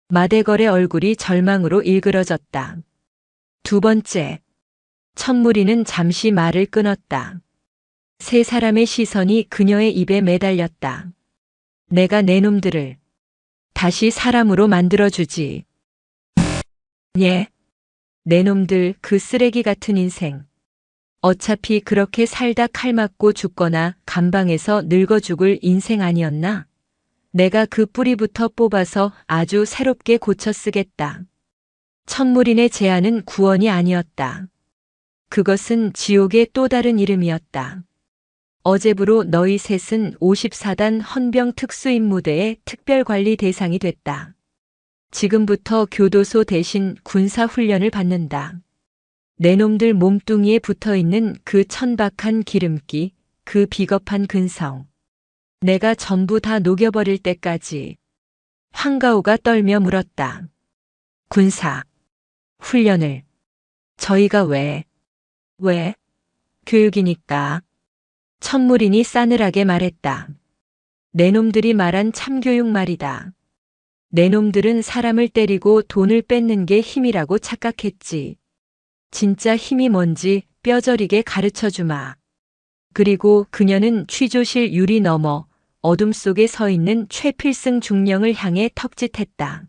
[SPEAKER 1] 마대걸의 얼굴이 절망으로 일그러졌다. 두 번째, 천무리는 잠시 말을 끊었다. 세 사람의 시선이 그녀의 입에 매달렸다. 내가 내 놈들을 다시 사람으로 만들어주지. 예. 내 놈들 그 쓰레기 같은 인생. 어차피 그렇게 살다 칼 맞고 죽거나 감방에서 늙어 죽을 인생 아니었나? 내가 그 뿌리부터 뽑아서 아주 새롭게 고쳐 쓰겠다. 천무린의 제안은 구원이 아니었다. 그것은 지옥의 또 다른 이름이었다. 어제부로 너희 셋은 54단 헌병 특수임무대의 특별관리 대상이 됐다. 지금부터 교도소 대신 군사훈련을 받는다. 내 놈들 몸뚱이에 붙어있는 그 천박한 기름기, 그 비겁한 근성. 내가 전부 다 녹여버릴 때까지. 황가호가 떨며 물었다. 군사 훈련을. 저희가 왜? 교육이니까. 천무린이 싸늘하게 말했다. 내 놈들이 말한 참교육 말이다. 내 놈들은 사람을 때리고 돈을 뺏는 게 힘이라고 착각했지. 진짜 힘이 뭔지 뼈저리게 가르쳐주마. 그리고 그녀는 취조실 유리 너머 어둠 속에 서 있는 최필승 중령을 향해 턱짓했다.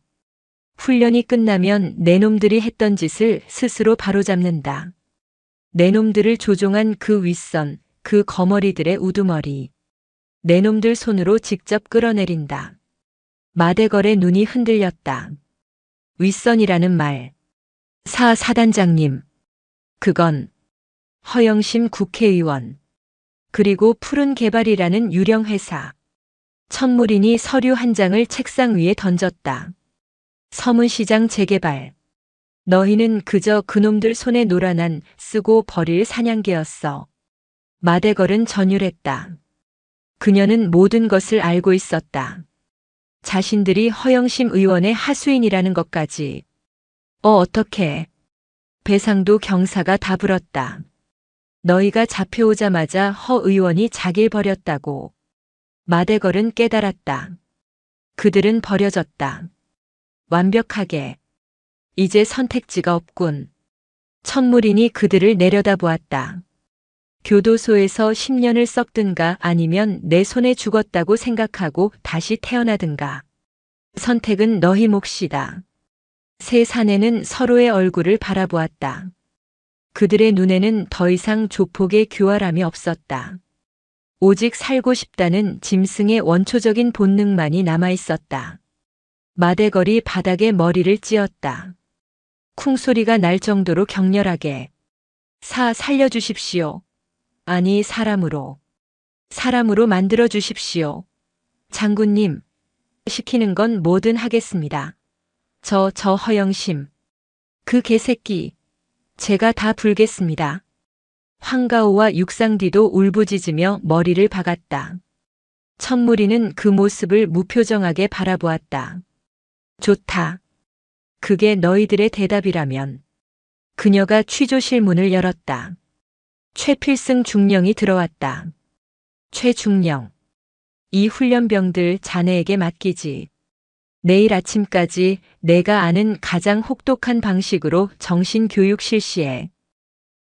[SPEAKER 1] 훈련이 끝나면 내 놈들이 했던 짓을 스스로 바로잡는다. 내 놈들을 조종한 그 윗선, 그 거머리들의 우두머리. 내 놈들 손으로 직접 끌어내린다. 마대걸의 눈이 흔들렸다. 윗선이라는 말. 사단장님. 그건 허영심 국회의원. 그리고 푸른 개발이라는 유령 회사. 천무린이 서류 한 장을 책상 위에 던졌다. 서문시장 재개발. 너희는 그저 그놈들 손에 놀아난 쓰고 버릴 사냥개였어. 마대걸은 전율했다. 그녀는 모든 것을 알고 있었다. 자신들이 허영심 의원의 하수인이라는 것까지. 어떻게? 배상도 경사가 다 불었다. 너희가 잡혀오자마자 허 의원이 자길 버렸다고. 마대걸은 깨달았다. 그들은 버려졌다. 완벽하게. 이제 선택지가 없군. 천무린이 그들을 내려다보았다. 교도소에서 10년을 썩든가 아니면 내 손에 죽었다고 생각하고 다시 태어나든가. 선택은 너희 몫이다. 세 사내는 서로의 얼굴을 바라보았다. 그들의 눈에는 더 이상 조폭의 교활함이 없었다. 오직 살고 싶다는 짐승의 원초적인 본능만이 남아있었다. 마대걸이 바닥에 머리를 찧었다. 쿵소리가 날 정도로 격렬하게. 살려주십시오. 아니, 사람으로 만들어 주십시오. 장군님, 시키는 건 뭐든 하겠습니다. 저 허영심. 그 개새끼. 제가 다 불겠습니다. 황가호와 육상디도 울부짖으며 머리를 박았다. 천무리는 그 모습을 무표정하게 바라보았다. 좋다. 그게 너희들의 대답이라면. 그녀가 취조실 문을 열었다. 최필승 중령이 들어왔다. 최중령. 이 훈련병들 자네에게 맡기지. 내일 아침까지 내가 아는 가장 혹독한 방식으로 정신교육 실시해.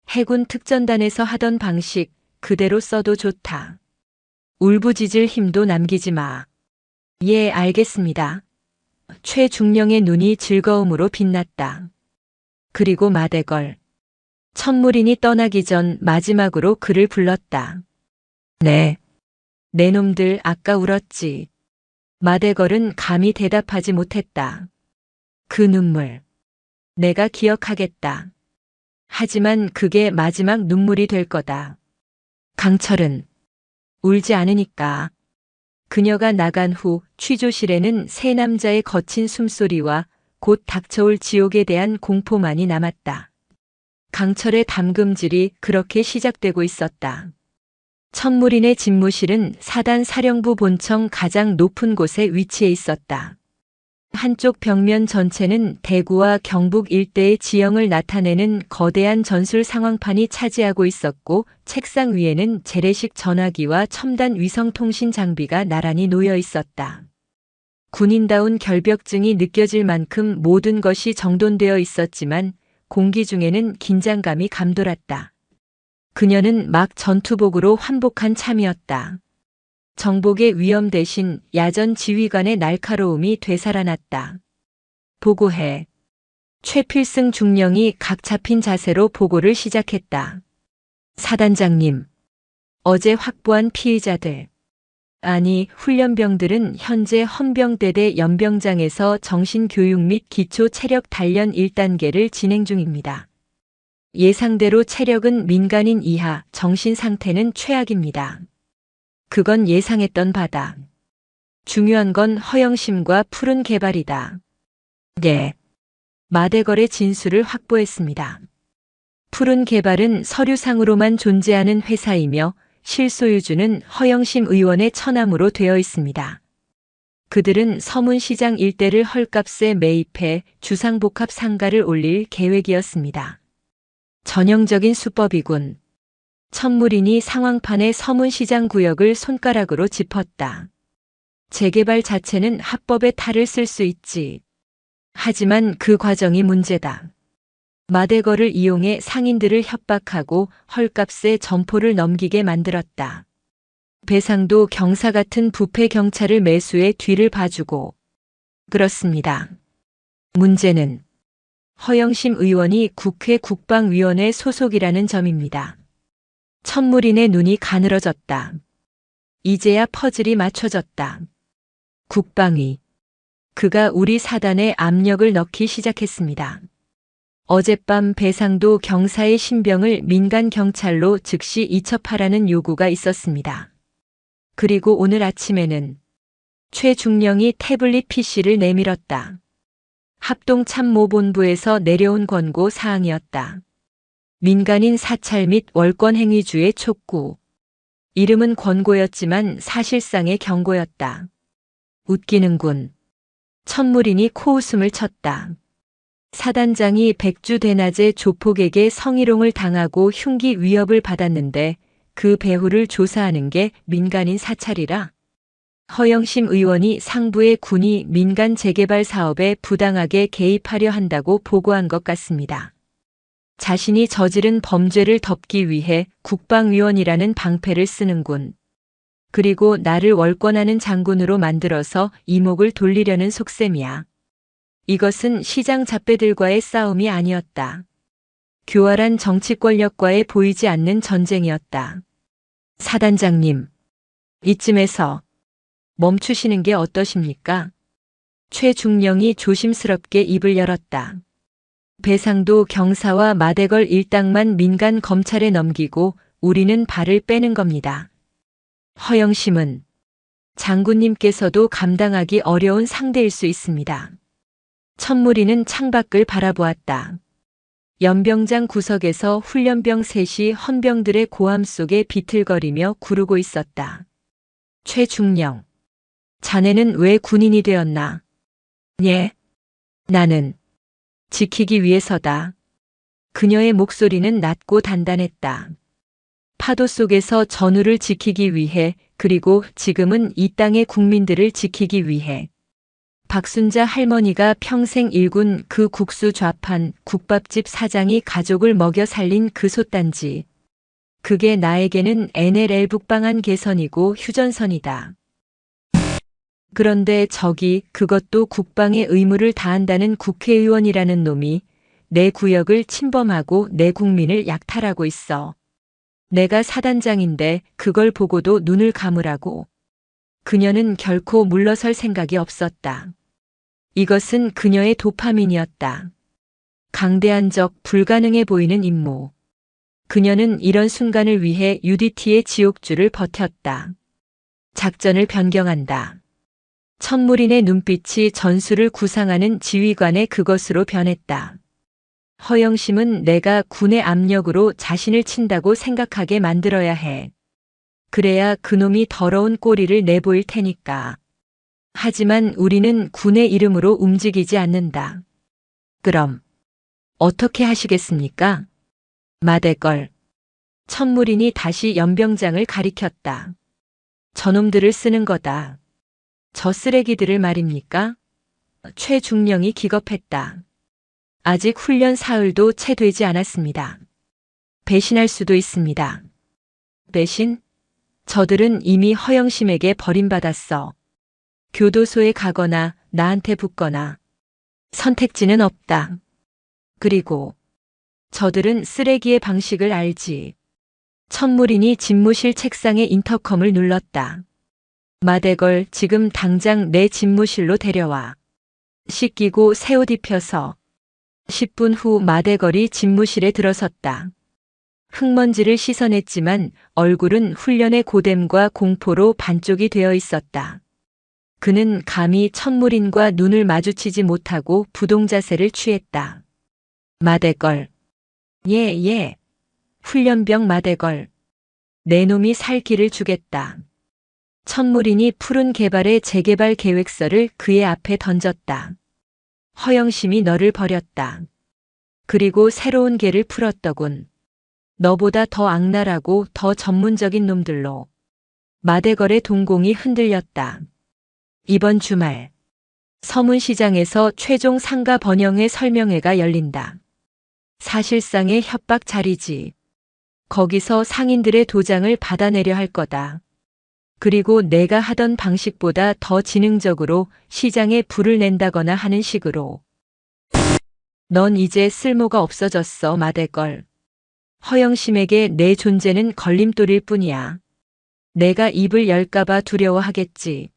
[SPEAKER 1] 해군 특전단에서 하던 방식 그대로 써도 좋다. 울부짖을 힘도 남기지 마. 예, 알겠습니다. 최중령의 눈이 즐거움으로 빛났다. 그리고 마대걸. 천무린이 떠나기 전 마지막으로 그를 불렀다. 네. 내 놈들 아까 울었지. 마대걸은 감히 대답하지 못했다. 그 눈물. 내가 기억하겠다. 하지만 그게 마지막 눈물이 될 거다. 강철은 울지 않으니까. 그녀가 나간 후 취조실에는 세 남자의 거친 숨소리와 곧 닥쳐올 지옥에 대한 공포만이 남았다. 강철의 담금질이 그렇게 시작되고 있었다. 천무린의 집무실은 사단 사령부 본청 가장 높은 곳에 위치해 있었다. 한쪽 벽면 전체는 대구와 경북 일대의 지형을 나타내는 거대한 전술 상황판이 차지하고 있었고 책상 위에는 재래식 전화기와 첨단 위성통신 장비가 나란히 놓여 있었다. 군인다운 결벽증이 느껴질 만큼 모든 것이 정돈되어 있었지만 공기 중에는 긴장감이 감돌았다. 그녀는 막 전투복으로 환복한 참이었다. 정복의 위험 대신 야전 지휘관의 날카로움이 되살아났다. 보고해. 최필승 중령이 각 잡힌 자세로 보고를 시작했다. 사단장님. 어제 확보한 피의자들. 아니, 훈련병들은 현재 헌병대대 연병장에서 정신교육 및 기초 체력 단련 1단계를 진행 중입니다. 예상대로 체력은 민간인 이하, 정신 상태는 최악입니다. 그건 예상했던 바다. 중요한 건 허영심과 푸른 개발이다. 네. 마대걸의 진술을 확보했습니다. 푸른 개발은 서류상으로만 존재하는 회사이며 실소유주는 허영심 의원의 처남으로 되어 있습니다. 그들은 서문시장 일대를 헐값에 매입해 주상복합 상가를 올릴 계획이었습니다. 전형적인 수법이군. 천무린이 상황판의 서문시장 구역을 손가락으로 짚었다. 재개발 자체는 합법의 탈을 쓸 수 있지. 하지만 그 과정이 문제다. 마대걸을 이용해 상인들을 협박하고 헐값에 점포를 넘기게 만들었다. 배상도 경사 같은 부패 경찰을 매수해 뒤를 봐주고. 그렇습니다. 문제는 허영심 의원이 국회 국방위원회 소속이라는 점입니다. 천무린의 눈이 가늘어졌다. 이제야 퍼즐이 맞춰졌다. 국방위. 그가 우리 사단에 압력을 넣기 시작했습니다. 어젯밤 배상도 경사의 신병을 민간 경찰로 즉시 이첩하라는 요구가 있었습니다. 그리고 오늘 아침에는 최중령이 태블릿 PC를 내밀었다. 합동참모본부에서 내려온 권고 사항이었다. 민간인 사찰 및 월권 행위주의 촉구. 이름은 권고였지만 사실상의 경고였다. 웃기는군. 천무린이 코웃음을 쳤다. 사단장이 백주대낮에 조폭에게 성희롱을 당하고 흉기 위협을 받았는데 그 배후를 조사하는 게 민간인 사찰이라? 허영심 의원이 상부의 군이 민간 재개발 사업에 부당하게 개입하려 한다고 보고한 것 같습니다. 자신이 저지른 범죄를 덮기 위해 국방위원이라는 방패를 쓰는군. 그리고 나를 월권하는 장군으로 만들어서 이목을 돌리려는 속셈이야. 이것은 시장 잡배들과의 싸움이 아니었다. 교활한 정치 권력과의 보이지 않는 전쟁이었다. 사단장님, 이쯤에서 멈추시는 게 어떠십니까? 최중령이 조심스럽게 입을 열었다. 배상도 경사와 마대걸 일당만 민간 검찰에 넘기고 우리는 발을 빼는 겁니다. 허영심은 장군님께서도 감당하기 어려운 상대일 수 있습니다. 천무리는 창밖을 바라보았다. 연병장 구석에서 훈련병 셋이 헌병들의 고함 속에 비틀거리며 구르고 있었다. 최중령. 자네는 왜 군인이 되었나? 예. 나는 지키기 위해서다. 그녀의 목소리는 낮고 단단했다. 파도 속에서 전우를 지키기 위해, 그리고 지금은 이 땅의 국민들을 지키기 위해. 박순자 할머니가 평생 일군 그 국수 좌판 국밥집 사장이 가족을 먹여 살린 그 솥단지. 그게 나에게는 NLL 북방한 개선이고 휴전선이다. 그런데 저기 그것도 국방의 의무를 다한다는 국회의원이라는 놈이 내 구역을 침범하고 내 국민을 약탈하고 있어. 내가 사단장인데 그걸 보고도 눈을 감으라고. 그녀는 결코 물러설 생각이 없었다. 이것은 그녀의 도파민이었다. 강대한적 불가능해 보이는 임무. 그녀는 이런 순간을 위해 UDT의 지옥줄을 버텼다. 작전을 변경한다. 천무린의 눈빛이 전술을 구상하는 지휘관의 그것으로 변했다. 허영심은 내가 군의 압력으로 자신을 친다고 생각하게 만들어야 해. 그래야 그놈이 더러운 꼬리를 내보일 테니까. 하지만 우리는 군의 이름으로 움직이지 않는다. 그럼 어떻게 하시겠습니까? 마대걸. 천무린이 다시 연병장을 가리켰다. 저놈들을 쓰는 거다. 저 쓰레기들을 말입니까? 최중령이 기겁했다. 아직 훈련 사흘도 채 되지 않았습니다. 배신할 수도 있습니다. 배신? 저들은 이미 허영심에게 버림받았어. 교도소에 가거나 나한테 붙거나 선택지는 없다. 그리고 저들은 쓰레기의 방식을 알지. 천무린이 집무실 책상에 인터컴을 눌렀다. 마대걸, 지금 당장 내 집무실로 데려와. 씻기고 새 옷 입혀서. 10분 후 마대걸이 집무실에 들어섰다. 흙먼지를 씻어냈지만 얼굴은 훈련의 고됨과 공포로 반쪽이 되어 있었다. 그는 감히 천무린과 눈을 마주치지 못하고 부동자세를 취했다. 마대걸. 예. 훈련병 마대걸. 내 놈이 살 길을 주겠다. 천무린이 푸른 개발의 재개발 계획서를 그의 앞에 던졌다. 허영심이 너를 버렸다. 그리고 새로운 개를 풀었더군. 너보다 더 악랄하고 더 전문적인 놈들로. 마대걸의 동공이 흔들렸다. 이번 주말 서문시장에서 최종 상가 번영회 설명회가 열린다. 사실상의 협박 자리지. 거기서 상인들의 도장을 받아내려 할 거다. 그리고 내가 하던 방식보다 더 지능적으로 시장에 불을 낸다거나 하는 식으로. 넌 이제 쓸모가 없어졌어, 마대걸. 허영심에게 내 존재는 걸림돌일 뿐이야. 내가 입을 열까봐 두려워하겠지.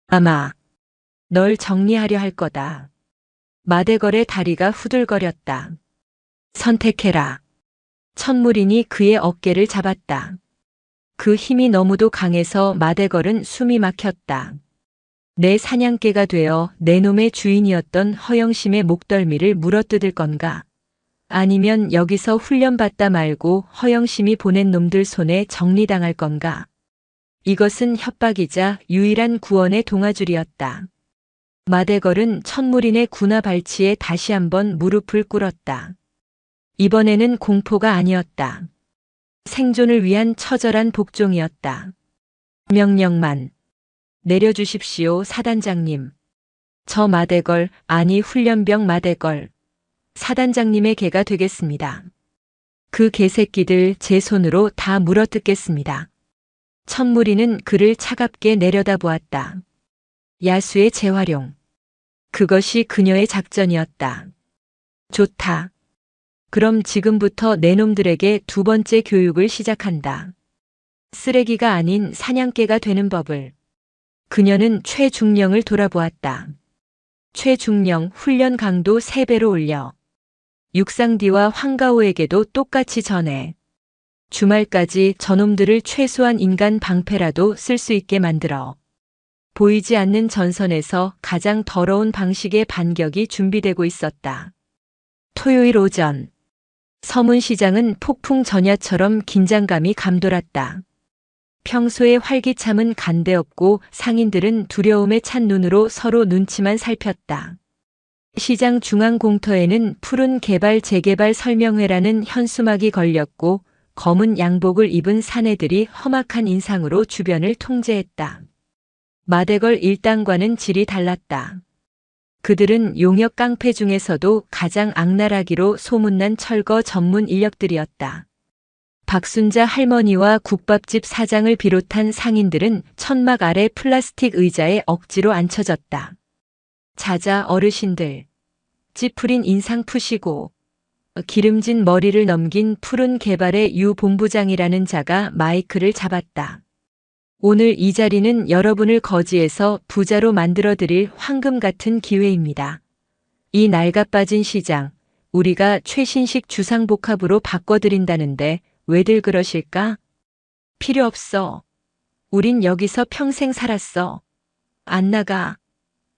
[SPEAKER 1] 아마 널 정리하려 할 거다. 마대걸의 다리가 후들거렸다. 선택해라. 천무린이 그의 어깨를 잡았다. 그 힘이 너무도 강해서 마대걸은 숨이 막혔다. 내 사냥개가 되어 내 놈의 주인이었던 허영심의 목덜미를 물어뜯을 건가? 아니면 여기서 훈련받다 말고 허영심이 보낸 놈들 손에 정리당할 건가? 이것은 협박이자 유일한 구원의 동아줄이었다. 마대걸은 천무린의 군화 발치에 다시 한번 무릎을 꿇었다. 이번에는 공포가 아니었다. 생존을 위한 처절한 복종이었다. 명령만 내려주십시오, 사단장님. 저 마대걸, 아니 훈련병 마대걸. 사단장님의 개가 되겠습니다. 그 개새끼들 제 손으로 다 물어뜯겠습니다. 천무리는 그를 차갑게 내려다보았다. 야수의 재활용. 그것이 그녀의 작전이었다. 좋다. 그럼 지금부터 내 놈들에게 두 번째 교육을 시작한다. 쓰레기가 아닌 사냥개가 되는 법을. 그녀는 최중령을 돌아보았다. 최중령 훈련 강도 3배로 올려. 육상디와 황가호에게도 똑같이 전해. 주말까지 저놈들을 최소한 인간 방패라도 쓸 수 있게 만들어. 보이지 않는 전선에서 가장 더러운 방식의 반격이 준비되고 있었다. 토요일 오전. 서문시장은 폭풍 전야처럼 긴장감이 감돌았다. 평소의 활기참은 간데없고 상인들은 두려움에 찬 눈으로 서로 눈치만 살폈다. 시장 중앙 공터에는 푸른 개발 재개발 설명회라는 현수막이 걸렸고 검은 양복을 입은 사내들이 험악한 인상으로 주변을 통제했다. 마대걸 일당과는 질이 달랐다. 그들은 용역 깡패 중에서도 가장 악랄하기로 소문난 철거 전문 인력들이었다. 박순자 할머니와 국밥집 사장을 비롯한 상인들은 천막 아래 플라스틱 의자에 억지로 앉혀졌다. 자자 어르신들. 찌푸린 인상 푸시고 기름진 머리를 넘긴 푸른 개발의 유 본부장이라는 자가 마이크를 잡았다. 오늘 이 자리는 여러분을 거지에서 부자로 만들어드릴 황금 같은 기회입니다. 이 낡아빠진 시장, 우리가 최신식 주상복합으로 바꿔드린다는데 왜들 그러실까? 필요 없어. 우린 여기서 평생 살았어. 안 나가.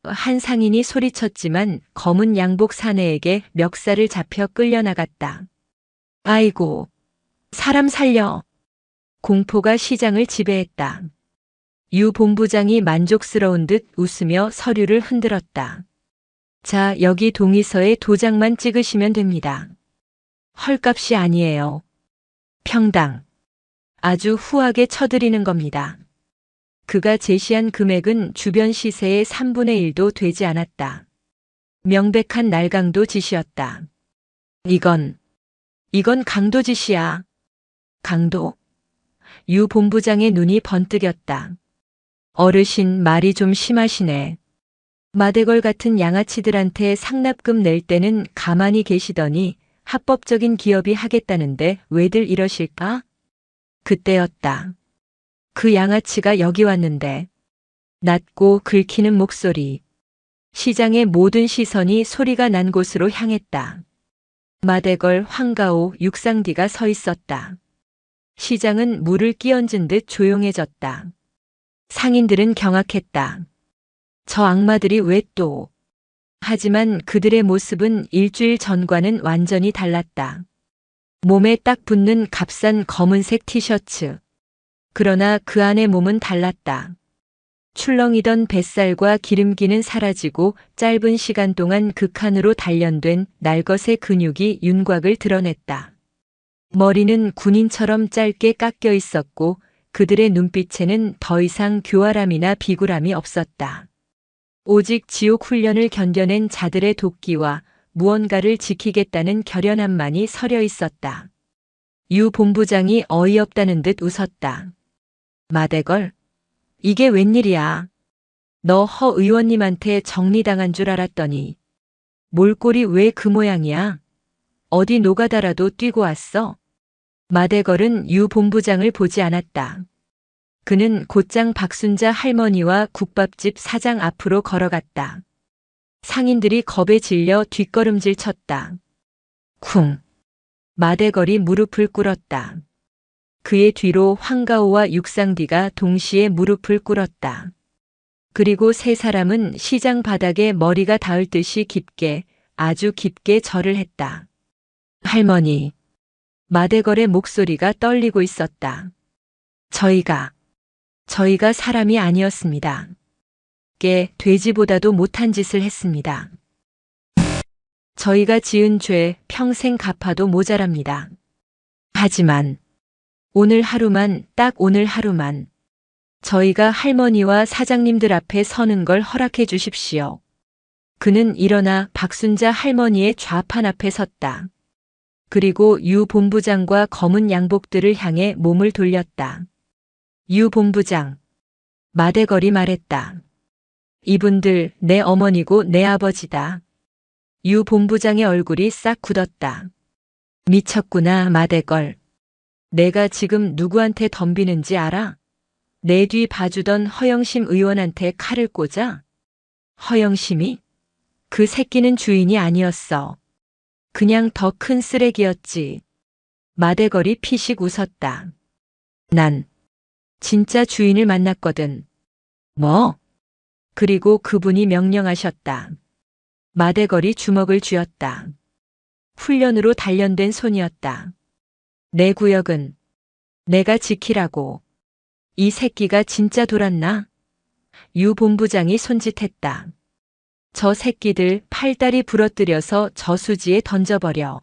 [SPEAKER 1] 한 상인이 소리쳤지만 검은 양복 사내에게 멱살을 잡혀 끌려나갔다. 아이고, 사람 살려. 공포가 시장을 지배했다. 유 본부장이 만족스러운 듯 웃으며 서류를 흔들었다. 자, 여기 동의서에 도장만 찍으시면 됩니다. 헐값이 아니에요. 평당. 아주 후하게 쳐드리는 겁니다. 그가 제시한 금액은 주변 시세의 3분의 1도 되지 않았다. 명백한 날강도 짓이었다. 이건 강도 짓이야. 강도. 유 본부장의 눈이 번뜩였다. 어르신 말이 좀 심하시네. 마대걸 같은 양아치들한테 상납금 낼 때는 가만히 계시더니 합법적인 기업이 하겠다는데 왜들 이러실까? 그때였다. 그 양아치가 여기 왔는데. 낮고 긁히는 목소리. 시장의 모든 시선이 소리가 난 곳으로 향했다. 마대걸, 황가오, 육상디가 서 있었다. 시장은 물을 끼얹은 듯 조용해졌다. 상인들은 경악했다. 저 악마들이 왜 또? 하지만 그들의 모습은 일주일 전과는 완전히 달랐다. 몸에 딱 붙는 값싼 검은색 티셔츠. 그러나 그 안의 몸은 달랐다. 출렁이던 뱃살과 기름기는 사라지고 짧은 시간 동안 극한으로 단련된 날것의 근육이 윤곽을 드러냈다. 머리는 군인처럼 짧게 깎여 있었고 그들의 눈빛에는 더 이상 교활함이나 비굴함이 없었다. 오직 지옥 훈련을 견뎌낸 자들의 도끼와 무언가를 지키겠다는 결연함만이 서려 있었다. 유 본부장이 어이없다는 듯 웃었다. 마대걸, 이게 웬일이야. 너 허 의원님한테 정리당한 줄 알았더니 몰골이 왜 그 모양이야? 어디 노가다라도 뛰고 왔어? 마대걸은 유 본부장을 보지 않았다. 그는 곧장 박순자 할머니와 국밥집 사장 앞으로 걸어갔다. 상인들이 겁에 질려 뒷걸음질 쳤다. 쿵. 마대걸이 무릎을 꿇었다. 그의 뒤로 황가오와 육상디가 동시에 무릎을 꿇었다. 그리고 세 사람은 시장 바닥에 머리가 닿을 듯이 깊게, 아주 깊게 절을 했다. 할머니. 마대걸의 목소리가 떨리고 있었다. 저희가 사람이 아니었습니다. 돼지보다도 못한 짓을 했습니다. 저희가 지은 죄 평생 갚아도 모자랍니다. 하지만 오늘 하루만, 딱 오늘 하루만 저희가 할머니와 사장님들 앞에 서는 걸 허락해 주십시오. 그는 일어나 박순자 할머니의 좌판 앞에 섰다. 그리고 유 본부장과 검은 양복들을 향해 몸을 돌렸다. 유 본부장. 마대걸이 말했다. 이분들 내 어머니고 내 아버지다. 유 본부장의 얼굴이 싹 굳었다. 미쳤구나, 마대걸. 내가 지금 누구한테 덤비는지 알아? 내 뒤 봐주던 허영심 의원한테 칼을 꽂아? 허영심이? 그 새끼는 주인이 아니었어. 그냥 더 큰 쓰레기였지. 마대걸이 피식 웃었다. 난 진짜 주인을 만났거든. 뭐? 그리고 그분이 명령하셨다. 마대걸이 주먹을 쥐었다. 훈련으로 단련된 손이었다. 내 구역은 내가 지키라고. 이 새끼가 진짜 돌았나? 유 본부장이 손짓했다. 저 새끼들 팔다리 부러뜨려서 저수지에 던져버려.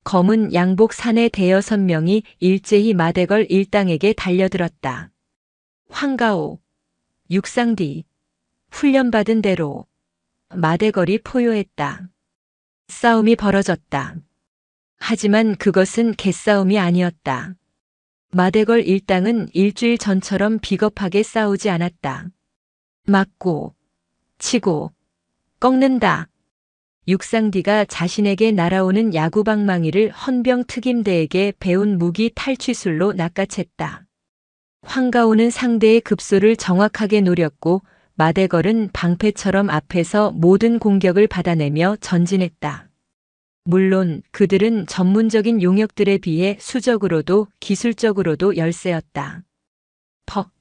[SPEAKER 1] 검은 양복 사내 대여섯 명이 일제히 마대걸 일당에게 달려들었다. 황가오, 육상디, 훈련받은 대로 마대걸이 포효했다. 싸움이 벌어졌다. 하지만 그것은 개싸움이 아니었다. 마대걸 일당은 일주일 전처럼 비겁하게 싸우지 않았다. 맞고, 치고, 꺾는다. 육상디가 자신에게 날아오는 야구방망이를 헌병 특임대에게 배운 무기 탈취술로 낚아챘다. 황가오는 상대의 급소를 정확하게 노렸고 마대걸은 방패처럼 앞에서 모든 공격을 받아내며 전진했다. 물론 그들은 전문적인 용역들에 비해 수적으로도 기술적으로도 열세였다. 퍽!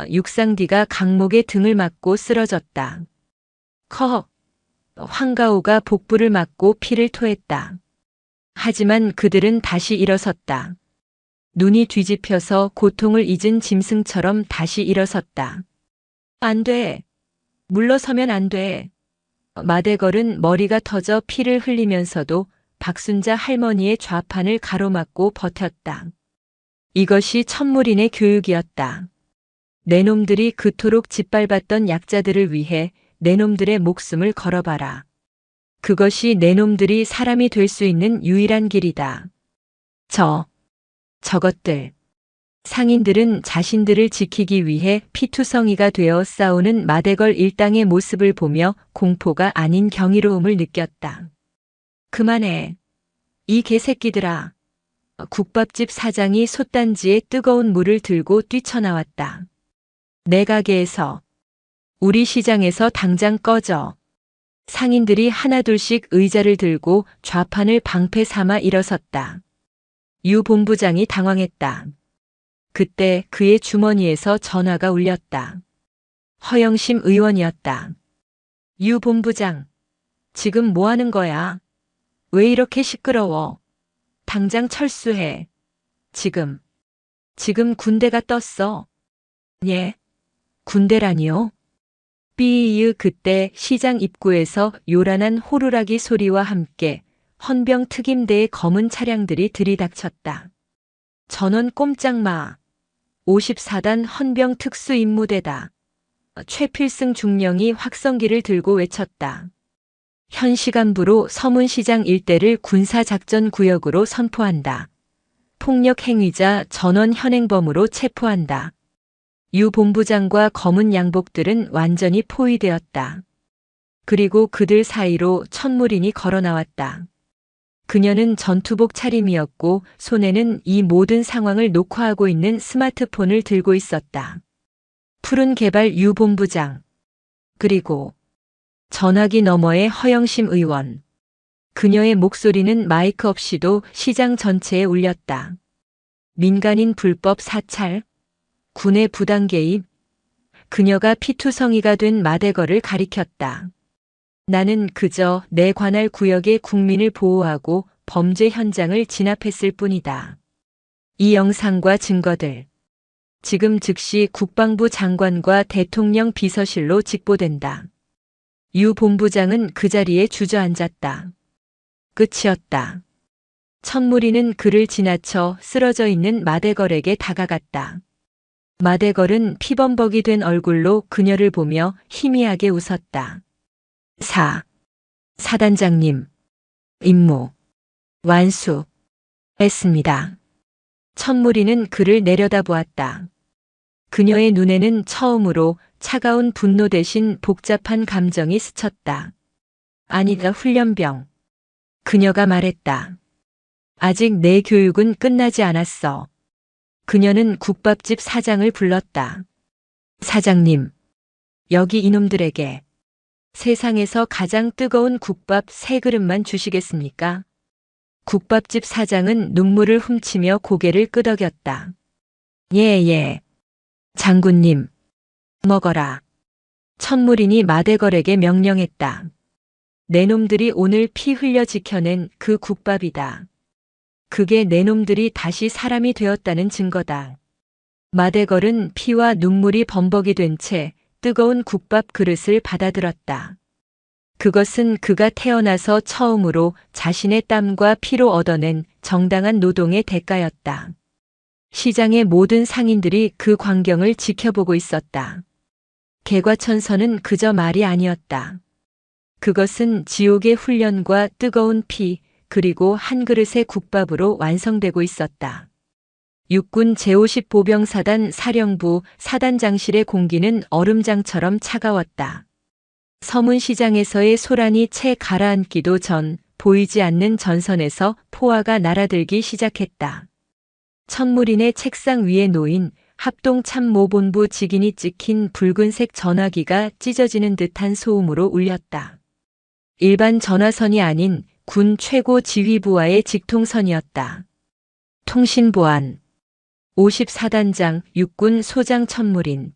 [SPEAKER 1] 육상디가 강목에 등을 맞고 쓰러졌다. 커! 황가오가 복부를 맞고 피를 토했다. 하지만 그들은 다시 일어섰다. 눈이 뒤집혀서 고통을 잊은 짐승처럼 다시 일어섰다. 안 돼. 물러서면 안 돼. 마대걸은 머리가 터져 피를 흘리면서도 박순자 할머니의 좌판을 가로막고 버텼다. 이것이 천무린의 교육이었다. 내놈들이 그토록 짓밟았던 약자들을 위해 내놈들의 목숨을 걸어봐라. 그것이 내놈들이 사람이 될 수 있는 유일한 길이다. 저것들. 상인들은 자신들을 지키기 위해 피투성이가 되어 싸우는 마대걸 일당의 모습을 보며 공포가 아닌 경이로움을 느꼈다. 그만해. 이 개새끼들아. 국밥집 사장이 솥단지에 뜨거운 물을 들고 뛰쳐나왔다. 내 가게에서, 우리 시장에서 당장 꺼져. 상인들이 하나둘씩 의자를 들고 좌판을 방패 삼아 일어섰다. 유 본부장이 당황했다. 그때 그의 주머니에서 전화가 울렸다. 허영심 의원이었다. 유 본부장, 지금 뭐 하는 거야? 왜 이렇게 시끄러워? 당장 철수해. 지금 군대가 떴어. 예? 군대라니요? 삐이유. 그때 시장 입구에서 요란한 호루라기 소리와 함께 헌병 특임대의 검은 차량들이 들이닥쳤다. 전원 꼼짝 마. 54단 헌병 특수임무대다. 최필승 중령이 확성기를 들고 외쳤다. 현 시간부로 서문시장 일대를 군사작전구역으로 선포한다. 폭력 행위자 전원 현행범으로 체포한다. 유 본부장과 검은 양복들은 완전히 포위되었다. 그리고 그들 사이로 천무린이 걸어 나왔다. 그녀는 전투복 차림이었고 손에는 이 모든 상황을 녹화하고 있는 스마트폰을 들고 있었다. 푸른 개발 유 본부장. 그리고 전화기 너머의 허영심 의원. 그녀의 목소리는 마이크 없이도 시장 전체에 울렸다. 민간인 불법 사찰, 군의 부당 개입. 그녀가 피투성이가 된 마대걸을 가리켰다. 나는 그저 내 관할 구역의 국민을 보호하고 범죄 현장을 진압했을 뿐이다. 이 영상과 증거들. 지금 즉시 국방부 장관과 대통령 비서실로 직보된다. 유 본부장은 그 자리에 주저앉았다. 끝이었다. 천무리는 그를 지나쳐 쓰러져 있는 마대걸에게 다가갔다. 마대걸은 피범벅이 된 얼굴로 그녀를 보며 희미하게 웃었다. 사단장님, 임무, 완수, 했습니다. 천무리는 그를 내려다보았다. 그녀의 눈에는 처음으로 차가운 분노 대신 복잡한 감정이 스쳤다. 아니다, 훈련병. 그녀가 말했다. 아직 내 교육은 끝나지 않았어. 그녀는 국밥집 사장을 불렀다. 사장님, 여기 이놈들에게 세상에서 가장 뜨거운 국밥 3그릇만 주시겠습니까? 국밥집 사장은 눈물을 훔치며 고개를 끄덕였다. 예. 장군님, 먹어라. 천무린이 마대걸에게 명령했다. 내 놈들이 오늘 피 흘려 지켜낸 그 국밥이다. 그게 내 놈들이 다시 사람이 되었다는 증거다. 마대걸은 피와 눈물이 범벅이 된 채 뜨거운 국밥 그릇을 받아들었다. 그것은 그가 태어나서 처음으로 자신의 땀과 피로 얻어낸 정당한 노동의 대가였다. 시장의 모든 상인들이 그 광경을 지켜보고 있었다. 개과천선은 그저 말이 아니었다. 그것은 지옥의 훈련과 뜨거운 피, 그리고 한 그릇의 국밥으로 완성되고 있었다. 육군 제50 보병사단 사령부 사단장실의 공기는 얼음장처럼 차가웠다. 서문시장에서의 소란이 채 가라앉기도 전 보이지 않는 전선에서 포화가 날아들기 시작했다. 천무린의 책상 위에 놓인 합동참모본부 직인이 찍힌 붉은색 전화기가 찢어지는 듯한 소음으로 울렸다. 일반 전화선이 아닌 군 최고 지휘부와의 직통선이었다. 통신보안 54단장 육군 소장 천무린.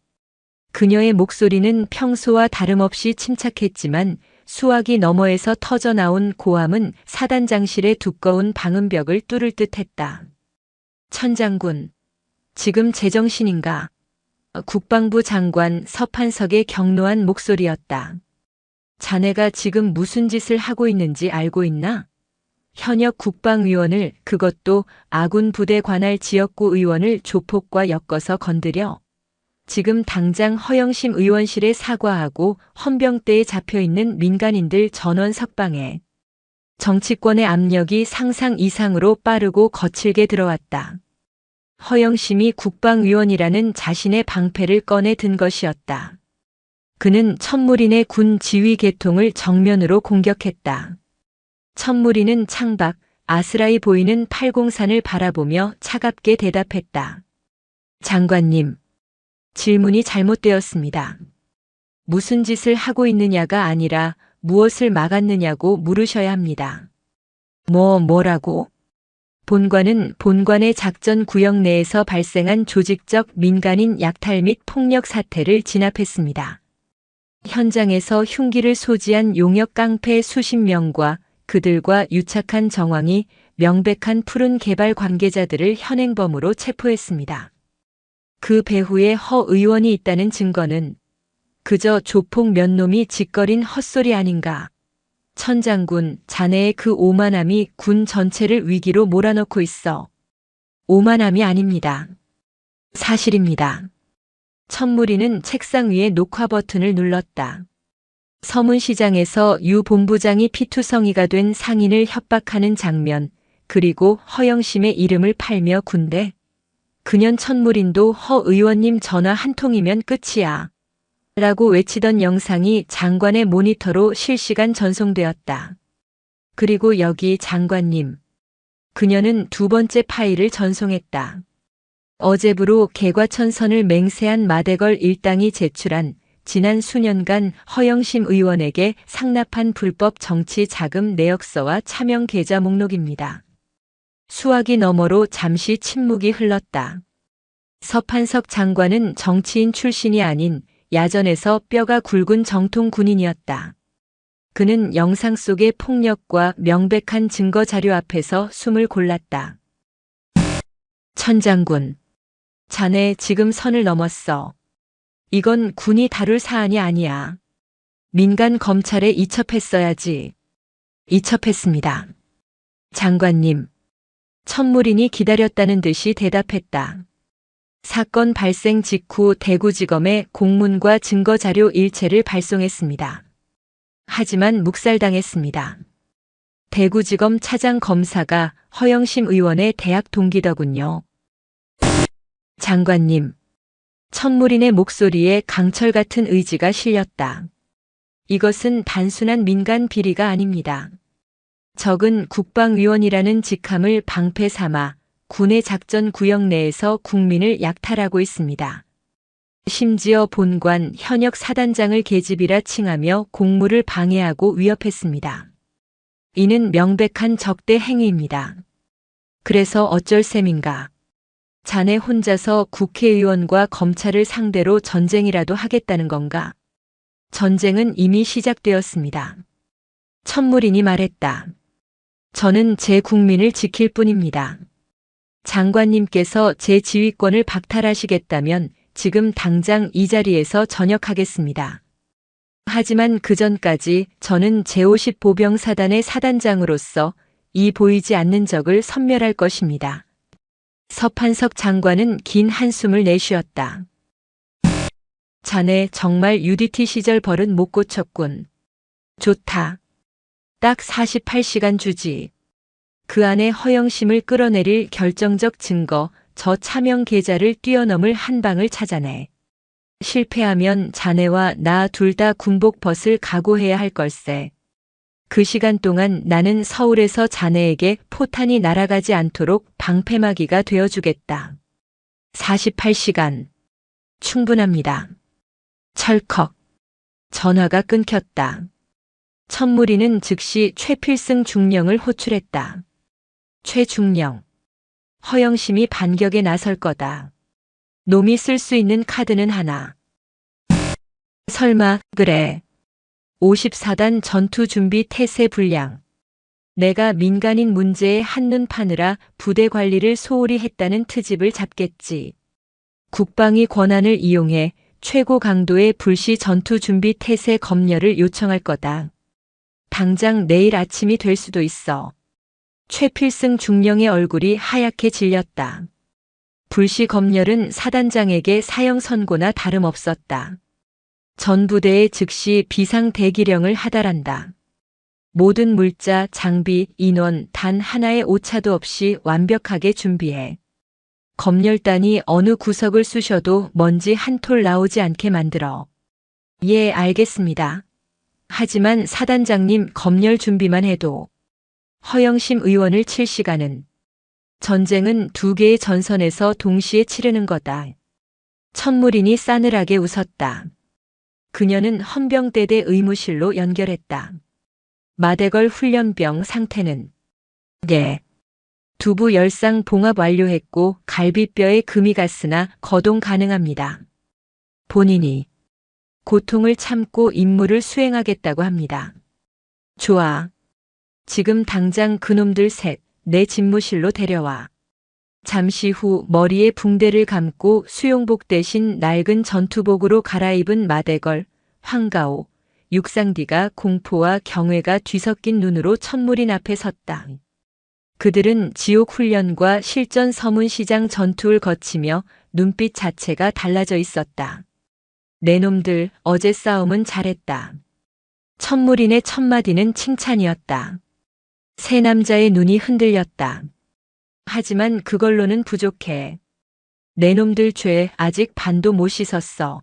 [SPEAKER 1] 그녀의 목소리는 평소와 다름없이 침착했지만 수화기 너머에서 터져나온 고함은 사단장실의 두꺼운 방음벽을 뚫을 듯했다. 천장군, 지금 제정신인가? 국방부 장관 서판석의 격노한 목소리였다. 자네가 지금 무슨 짓을 하고 있는지 알고 있나? 현역 국방위원을, 그것도 아군 부대 관할 지역구 의원을 조폭과 엮어서 건드려. 지금 당장 허영심 의원실에 사과하고 헌병대에 잡혀있는 민간인들 전원 석방해. 정치권의 압력이 상상 이상으로 빠르고 거칠게 들어왔다. 허영심이 국방위원이라는 자신의 방패를 꺼내 든 것이었다. 그는 천무린의 군 지휘 계통을 정면으로 공격했다. 천무린은 창밖 아스라이 보이는 팔공산을 바라보며 차갑게 대답했다. 장관님, 질문이 잘못되었습니다. 무슨 짓을 하고 있느냐가 아니라 무엇을 막았느냐고 물으셔야 합니다. 뭐라고? 본관은 본관의 작전 구역 내에서 발생한 조직적 민간인 약탈 및 폭력 사태를 진압했습니다. 현장에서 흉기를 소지한 용역 깡패 수십 명과 그들과 유착한 정황이 명백한 푸른 개발 관계자들을 현행범으로 체포했습니다. 그 배후에 허 의원이 있다는 증거는 그저 조폭 몇 놈이 짓거린 헛소리 아닌가. 천장군, 자네의 그 오만함이 군 전체를 위기로 몰아넣고 있어. 오만함이 아닙니다. 사실입니다. 천무리는 책상 위에 녹화 버튼을 눌렀다. 서문시장에서 유 본부장이 피투성이가 된 상인을 협박하는 장면, 그리고 허영심의 이름을 팔며 군대. 그년 천무린도 허 의원님 전화 한 통이면 끝이야. 라고 외치던 영상이 장관의 모니터로 실시간 전송되었다. 그리고 여기 장관님. 그녀는 두 번째 파일을 전송했다. 어제부로 개과천선을 맹세한 마대걸 일당이 제출한 지난 수년간 허영심 의원에게 상납한 불법 정치 자금 내역서와 차명 계좌 목록입니다. 수화기 너머로 잠시 침묵이 흘렀다. 서판석 장관은 정치인 출신이 아닌 야전에서 뼈가 굵은 정통 군인이었다. 그는 영상 속의 폭력과 명백한 증거 자료 앞에서 숨을 골랐다. 천장군, 자네 지금 선을 넘었어. 이건 군이 다룰 사안이 아니야. 민간 검찰에 이첩했어야지. 이첩했습니다. 장관님. 천무린이 기다렸다는 듯이 대답했다. 사건 발생 직후 대구지검에 공문과 증거자료 일체를 발송했습니다. 하지만 묵살당했습니다. 대구지검 차장검사가 허영심 의원의 대학 동기더군요. 장관님. 천무린의 목소리에 강철 같은 의지가 실렸다. 이것은 단순한 민간 비리가 아닙니다. 적은 국방위원이라는 직함을 방패 삼아 군의 작전 구역 내에서 국민을 약탈하고 있습니다. 심지어 본관 현역 사단장을 계집이라 칭하며 공무를 방해하고 위협했습니다. 이는 명백한 적대 행위입니다. 그래서 어쩔 셈인가? 자네 혼자서 국회의원과 검찰을 상대로 전쟁이라도 하겠다는 건가? 전쟁은 이미 시작되었습니다. 천무린이 말했다. 저는 제 국민을 지킬 뿐입니다. 장관님께서 제 지휘권을 박탈하시겠다면 지금 당장 이 자리에서 전역하겠습니다. 하지만 그 전까지 저는 제50 보병사단의 사단장으로서 이 보이지 않는 적을 섬멸할 것입니다. 서판석 장관은 긴 한숨을 내쉬었다. 자네 정말 UDT 시절 버릇 못 고쳤군. 좋다. 딱 48시간 주지. 그 안에 허영심을 끌어내릴 결정적 증거, 저 차명 계좌를 뛰어넘을 한 방을 찾아내. 실패하면 자네와 나 둘 다 군복 벗을 각오해야 할 걸세. 그 시간 동안 나는 서울에서 자네에게 포탄이 날아가지 않도록 방패막이가 되어주겠다. 48시간. 충분합니다. 철컥. 전화가 끊겼다. 천무리는 즉시 최필승 중령을 호출했다. 최중령. 허영심이 반격에 나설 거다. 놈이 쓸 수 있는 카드는 하나. 설마, 그래. 54단 전투준비 태세 불량. 내가 민간인 문제에 한눈 파느라 부대 관리를 소홀히 했다는 트집을 잡겠지. 국방위 권한을 이용해 최고 강도의 불시 전투준비 태세 검열을 요청할 거다. 당장 내일 아침이 될 수도 있어. 최필승 중령의 얼굴이 하얗게 질렸다. 불시 검열은 사단장에게 사형 선고나 다름없었다. 전 부대에 즉시 비상 대기령을 하달한다. 모든 물자, 장비, 인원 단 하나의 오차도 없이 완벽하게 준비해. 검열단이 어느 구석을 쑤셔도 먼지 한 톨 나오지 않게 만들어. 예, 알겠습니다. 하지만 사단장님 검열 준비만 해도 허영심 의원을 칠 시간은 전쟁은 두 개의 전선에서 동시에 치르는 거다. 천무린이 싸늘하게 웃었다. 그녀는 헌병대대 의무실로 연결했다. 마대걸 훈련병 상태는 네. 두부 열상 봉합 완료했고 갈비뼈에 금이 갔으나 거동 가능합니다. 본인이 고통을 참고 임무를 수행하겠다고 합니다. 좋아. 지금 당장 그놈들 셋 내 집무실로 데려와. 잠시 후 머리에 붕대를 감고 수용복 대신 낡은 전투복으로 갈아입은 마대걸, 황가오, 육상디가 공포와 경외가 뒤섞인 눈으로 천무린 앞에 섰다. 그들은 지옥 훈련과 실전 서문시장 전투를 거치며 눈빛 자체가 달라져 있었다. 내 놈들 어제 싸움은 잘했다. 천무린의 첫마디는 칭찬이었다. 세 남자의 눈이 흔들렸다. 하지만 그걸로는 부족해. 내 놈들 죄 아직 반도 못 씻었어.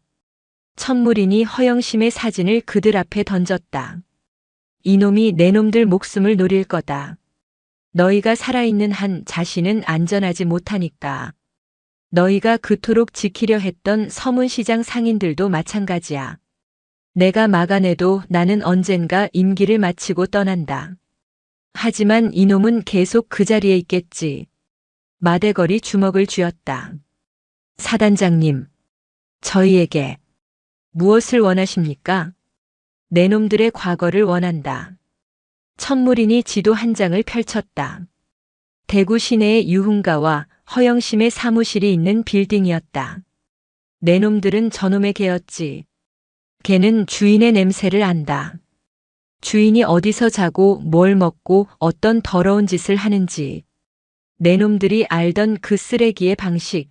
[SPEAKER 1] 천무린이 허영심의 사진을 그들 앞에 던졌다. 이놈이 내 놈들 목숨을 노릴 거다. 너희가 살아있는 한 자신은 안전하지 못하니까. 너희가 그토록 지키려 했던 서문시장 상인들도 마찬가지야. 내가 막아내도 나는 언젠가 임기를 마치고 떠난다. 하지만 이놈은 계속 그 자리에 있겠지. 마대걸이 주먹을 쥐었다. 사단장님, 저희에게 무엇을 원하십니까? 내 놈들의 과거를 원한다. 천무린이 지도 한 장을 펼쳤다. 대구 시내의 유흥가와 허영심의 사무실이 있는 빌딩이었다. 내 놈들은 저놈의 개였지. 걔는 주인의 냄새를 안다. 주인이 어디서 자고 뭘 먹고 어떤 더러운 짓을 하는지. 내 놈들이 알던 그 쓰레기의 방식.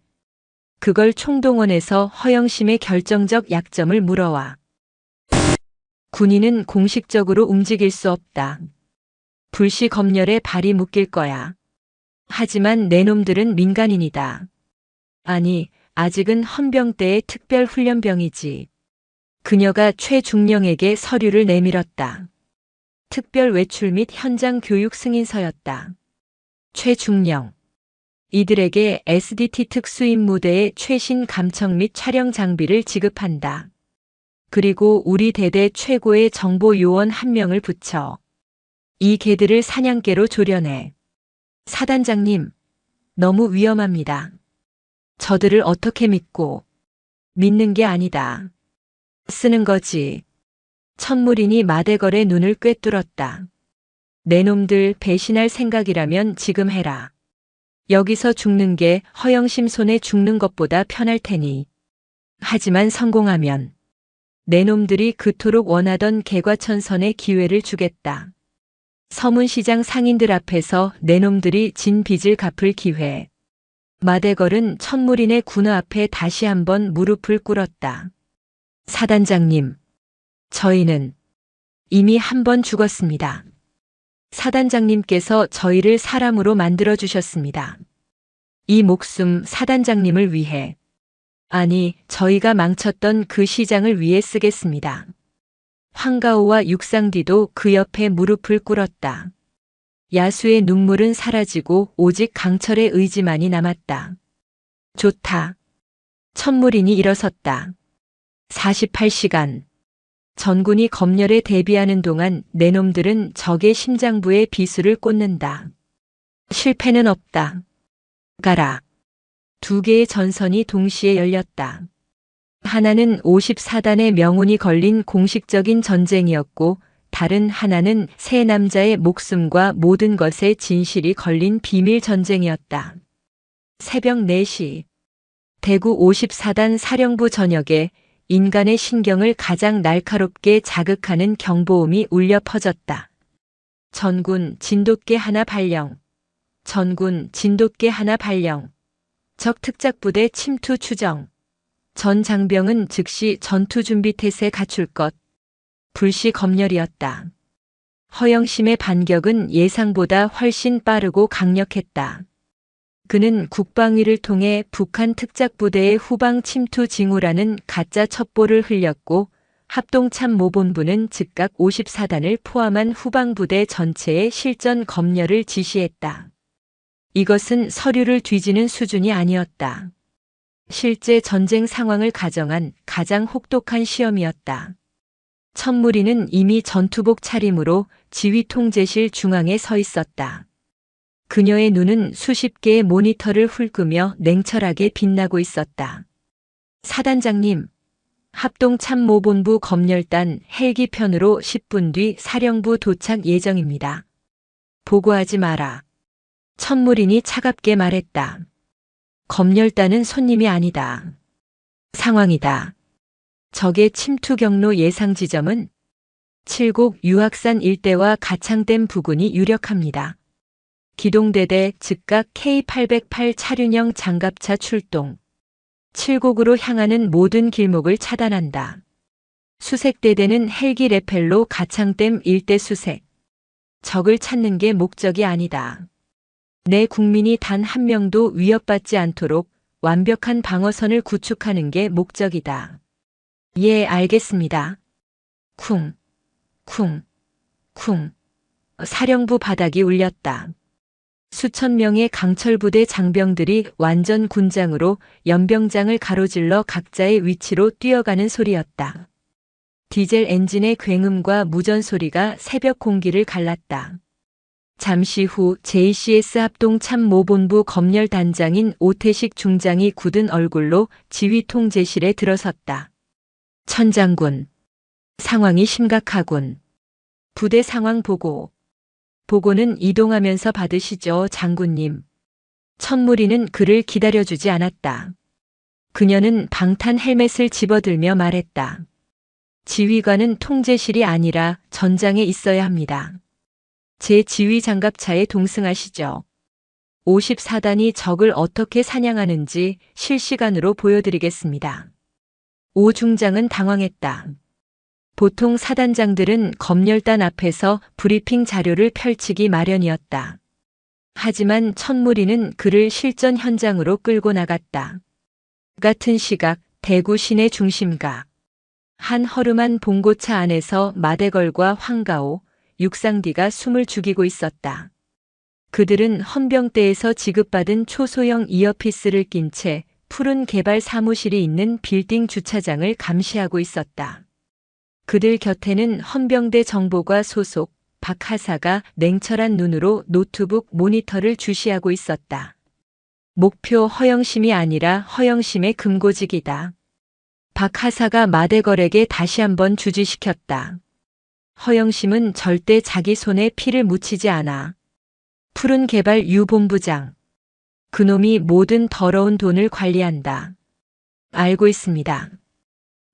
[SPEAKER 1] 그걸 총동원해서 허영심의 결정적 약점을 물어와. 군인은 공식적으로 움직일 수 없다. 불시 검열에 발이 묶일 거야. 하지만 내 놈들은 민간인이다. 아니, 아직은 헌병대의 특별훈련병이지. 그녀가 최중령에게 서류를 내밀었다. 특별 외출 및 현장 교육 승인서였다. 최중령. 이들에게 SDT 특수임무대의 최신 감청 및 촬영 장비를 지급한다. 그리고 우리 대대 최고의 정보 요원 한 명을 붙여. 이 개들을 사냥개로 조련해. 사단장님, 너무 위험합니다. 저들을 어떻게 믿고. 믿는 게 아니다. 쓰는 거지. 천무린이 마대걸의 눈을 꿰뚫었다. 내 놈들 배신할 생각이라면 지금 해라. 여기서 죽는 게 허영심 손에 죽는 것보다 편할 테니. 하지만 성공하면 내 놈들이 그토록 원하던 개과천선의 기회를 주겠다. 서문시장 상인들 앞에서 내 놈들이 진 빚을 갚을 기회. 마대걸은 천무린의 군화 앞에 다시 한번 무릎을 꿇었다. 사단장님, 저희는 이미 한 번 죽었습니다. 사단장님께서 저희를 사람으로 만들어 주셨습니다. 이 목숨 사단장님을 위해, 아니, 저희가 망쳤던 그 시장을 위해 쓰겠습니다. 황가호와 육상디도 그 옆에 무릎을 꿇었다. 야수의 눈물은 사라지고 오직 강철의 의지만이 남았다. 좋다. 천무린이 일어섰다. 48시간. 전군이 검열에 대비하는 동안 내 놈들은 적의 심장부에 비수를 꽂는다. 실패는 없다. 가라. 두 개의 전선이 동시에 열렸다. 하나는 54단의 명운이 걸린 공식적인 전쟁이었고, 다른 하나는 세 남자의 목숨과 모든 것의 진실이 걸린 비밀 전쟁이었다. 새벽 4시. 대구 54단 사령부 전역에 인간의 신경을 가장 날카롭게 자극하는 경보음이 울려 퍼졌다. 전군 진돗개 하나 발령. 전군 진돗개 하나 발령. 적 특작부대 침투 추정. 전 장병은 즉시 전투 준비 태세 갖출 것. 불시 검열이었다. 허영심의 반격은 예상보다 훨씬 빠르고 강력했다. 그는 국방위를 통해 북한 특작부대의 후방 침투 징후라는 가짜 첩보를 흘렸고, 합동참모본부는 즉각 54단을 포함한 후방부대 전체의 실전 검열을 지시했다. 이것은 서류를 뒤지는 수준이 아니었다. 실제 전쟁 상황을 가정한 가장 혹독한 시험이었다. 천무리는 이미 전투복 차림으로 지휘통제실 중앙에 서 있었다. 그녀의 눈은 수십 개의 모니터를 훑으며 냉철하게 빛나고 있었다. 사단장님, 합동참모본부 검열단 헬기편으로 10분 뒤 사령부 도착 예정입니다. 보고하지 마라. 천무린이 차갑게 말했다. 검열단은 손님이 아니다. 상황이다. 적의 침투 경로 예상 지점은 칠곡 유학산 일대와 가창댐 부근이 유력합니다. 기동대대 즉각 K808 차륜형 장갑차 출동. 칠곡으로 향하는 모든 길목을 차단한다. 수색대대는 헬기 레펠로 가창댐 일대 수색. 적을 찾는 게 목적이 아니다. 내 국민이 단 한 명도 위협받지 않도록 완벽한 방어선을 구축하는 게 목적이다. 예, 알겠습니다. 쿵, 쿵, 쿵. 사령부 바닥이 울렸다. 수천 명의 강철부대 장병들이 완전 군장으로 연병장을 가로질러 각자의 위치로 뛰어가는 소리였다. 디젤 엔진의 굉음과 무전 소리가 새벽 공기를 갈랐다. 잠시 후 JCS 합동참모본부 검열단장인 오태식 중장이 굳은 얼굴로 지휘통제실에 들어섰다. 천장군, 상황이 심각하군. 부대 상황 보고. 보고는 이동하면서 받으시죠, 장군님. 천무리는 그를 기다려주지 않았다. 그녀는 방탄 헬멧을 집어들며 말했다. 지휘관은 통제실이 아니라 전장에 있어야 합니다. 제 지휘 장갑차에 동승하시죠. 54단이 적을 어떻게 사냥하는지 실시간으로 보여드리겠습니다. 오 중장은 당황했다. 보통 사단장들은 검열단 앞에서 브리핑 자료를 펼치기 마련이었다. 하지만 천무리는 그를 실전 현장으로 끌고 나갔다. 같은 시각 대구 시내 중심가. 한 허름한 봉고차 안에서 마대걸과 황가호, 육상디가 숨을 죽이고 있었다. 그들은 헌병대에서 지급받은 초소형 이어피스를 낀 채 푸른 개발 사무실이 있는 빌딩 주차장을 감시하고 있었다. 그들 곁에는 헌병대 정보과 소속 박 하사가 냉철한 눈으로 노트북 모니터를 주시하고 있었다. 목표 허영심이 아니라 허영심의 금고직이다. 박 하사가 마대걸에게 다시 한번 주지시켰다. 허영심은 절대 자기 손에 피를 묻히지 않아. 푸른 개발 유 본부장. 그놈이 모든 더러운 돈을 관리한다. 알고 있습니다.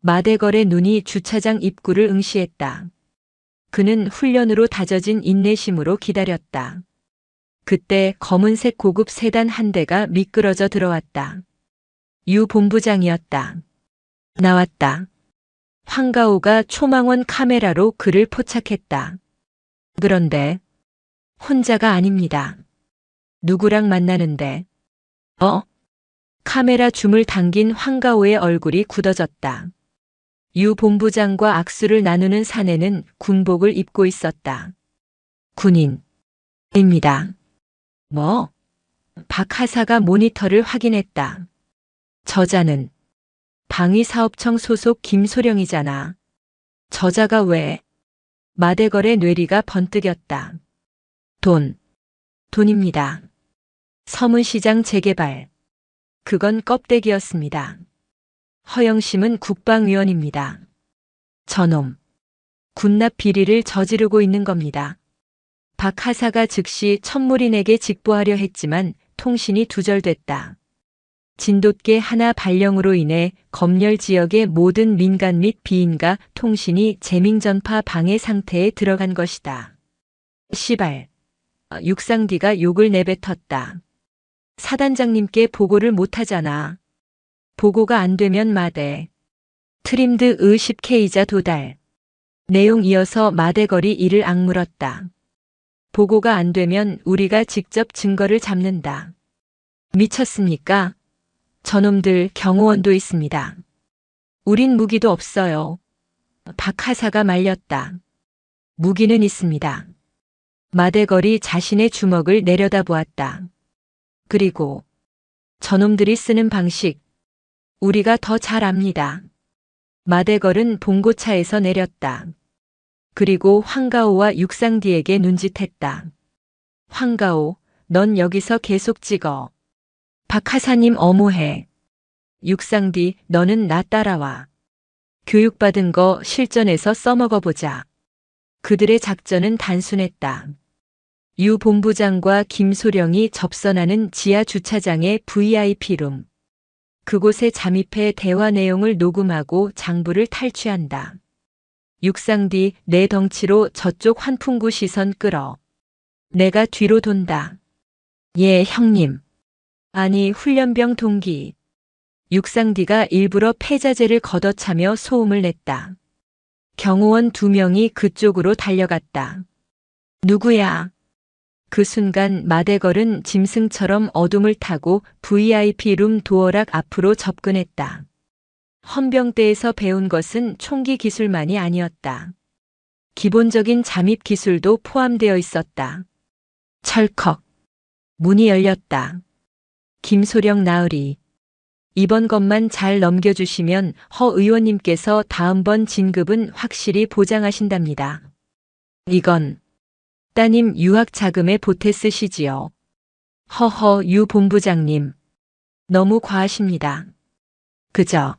[SPEAKER 1] 마대걸의 눈이 주차장 입구를 응시했다. 그는 훈련으로 다져진 인내심으로 기다렸다. 그때 검은색 고급 세단 한 대가 미끄러져 들어왔다. 유 본부장이었다. 나왔다. 황가호가 초망원 카메라로 그를 포착했다. 그런데 혼자가 아닙니다. 누구랑 만나는데? 카메라 줌을 당긴 황가호의 얼굴이 굳어졌다. 유 본부장과 악수를 나누는 사내는 군복을 입고 있었다. 군인입니다. 뭐? 박 하사가 모니터를 확인했다. 저자는 방위사업청 소속 김소령이잖아. 저자가 왜? 마대걸의 뇌리가 번뜩였다. 돈입니다. 서문시장 재개발. 그건 껍데기였습니다. 허영심은 국방위원입니다. 저놈. 군납 비리를 저지르고 있는 겁니다. 박 하사가 즉시 천무린에게 직보하려 했지만 통신이 두절됐다. 진돗개 하나 발령으로 인해 검열 지역의 모든 민간 및 비인가 통신이 재밍전파 방해 상태에 들어간 것이다. 시발. 육상디가 욕을 내뱉었다. 사단장님께 보고를 못하잖아. 보고가 안 되면 마대. 트림드 10K자 도달. 내용 이어서 마대걸이 이를 악물었다. 보고가 안 되면 우리가 직접 증거를 잡는다. 미쳤습니까? 저놈들 경호원도 있습니다. 우린 무기도 없어요. 박 하사가 말렸다. 무기는 있습니다. 마대걸이 자신의 주먹을 내려다보았다. 그리고 저놈들이 쓰는 방식, 우리가 더 잘 압니다. 마대걸은 봉고차에서 내렸다. 그리고 황가호와 육상디에게 눈짓했다. 황가호, 넌 여기서 계속 찍어. 박 하사님 엄호해. 육상디, 너는 나 따라와. 교육받은 거 실전에서 써먹어보자. 그들의 작전은 단순했다. 유 본부장과 김소령이 접선하는 지하 주차장의 VIP룸. 그곳에 잠입해 대화 내용을 녹음하고 장부를 탈취한다. 육상디, 내 덩치로 저쪽 환풍구 시선 끌어. 내가 뒤로 돈다. 예, 형님. 아니, 훈련병 동기. 육상디가 일부러 패자제를 걷어차며 소음을 냈다. 경호원 2명이 그쪽으로 달려갔다. 누구야? 그 순간 마대걸은 짐승처럼 어둠을 타고 VIP룸 도어락 앞으로 접근했다. 헌병대에서 배운 것은 총기 기술만이 아니었다. 기본적인 잠입 기술도 포함되어 있었다. 철컥. 문이 열렸다. 김소령 나으리. 이번 것만 잘 넘겨주시면 허 의원님께서 다음번 진급은 확실히 보장하신답니다. 이건 따님 유학 자금에 보태 쓰시지요. 허허 유 본부장님. 너무 과하십니다. 그저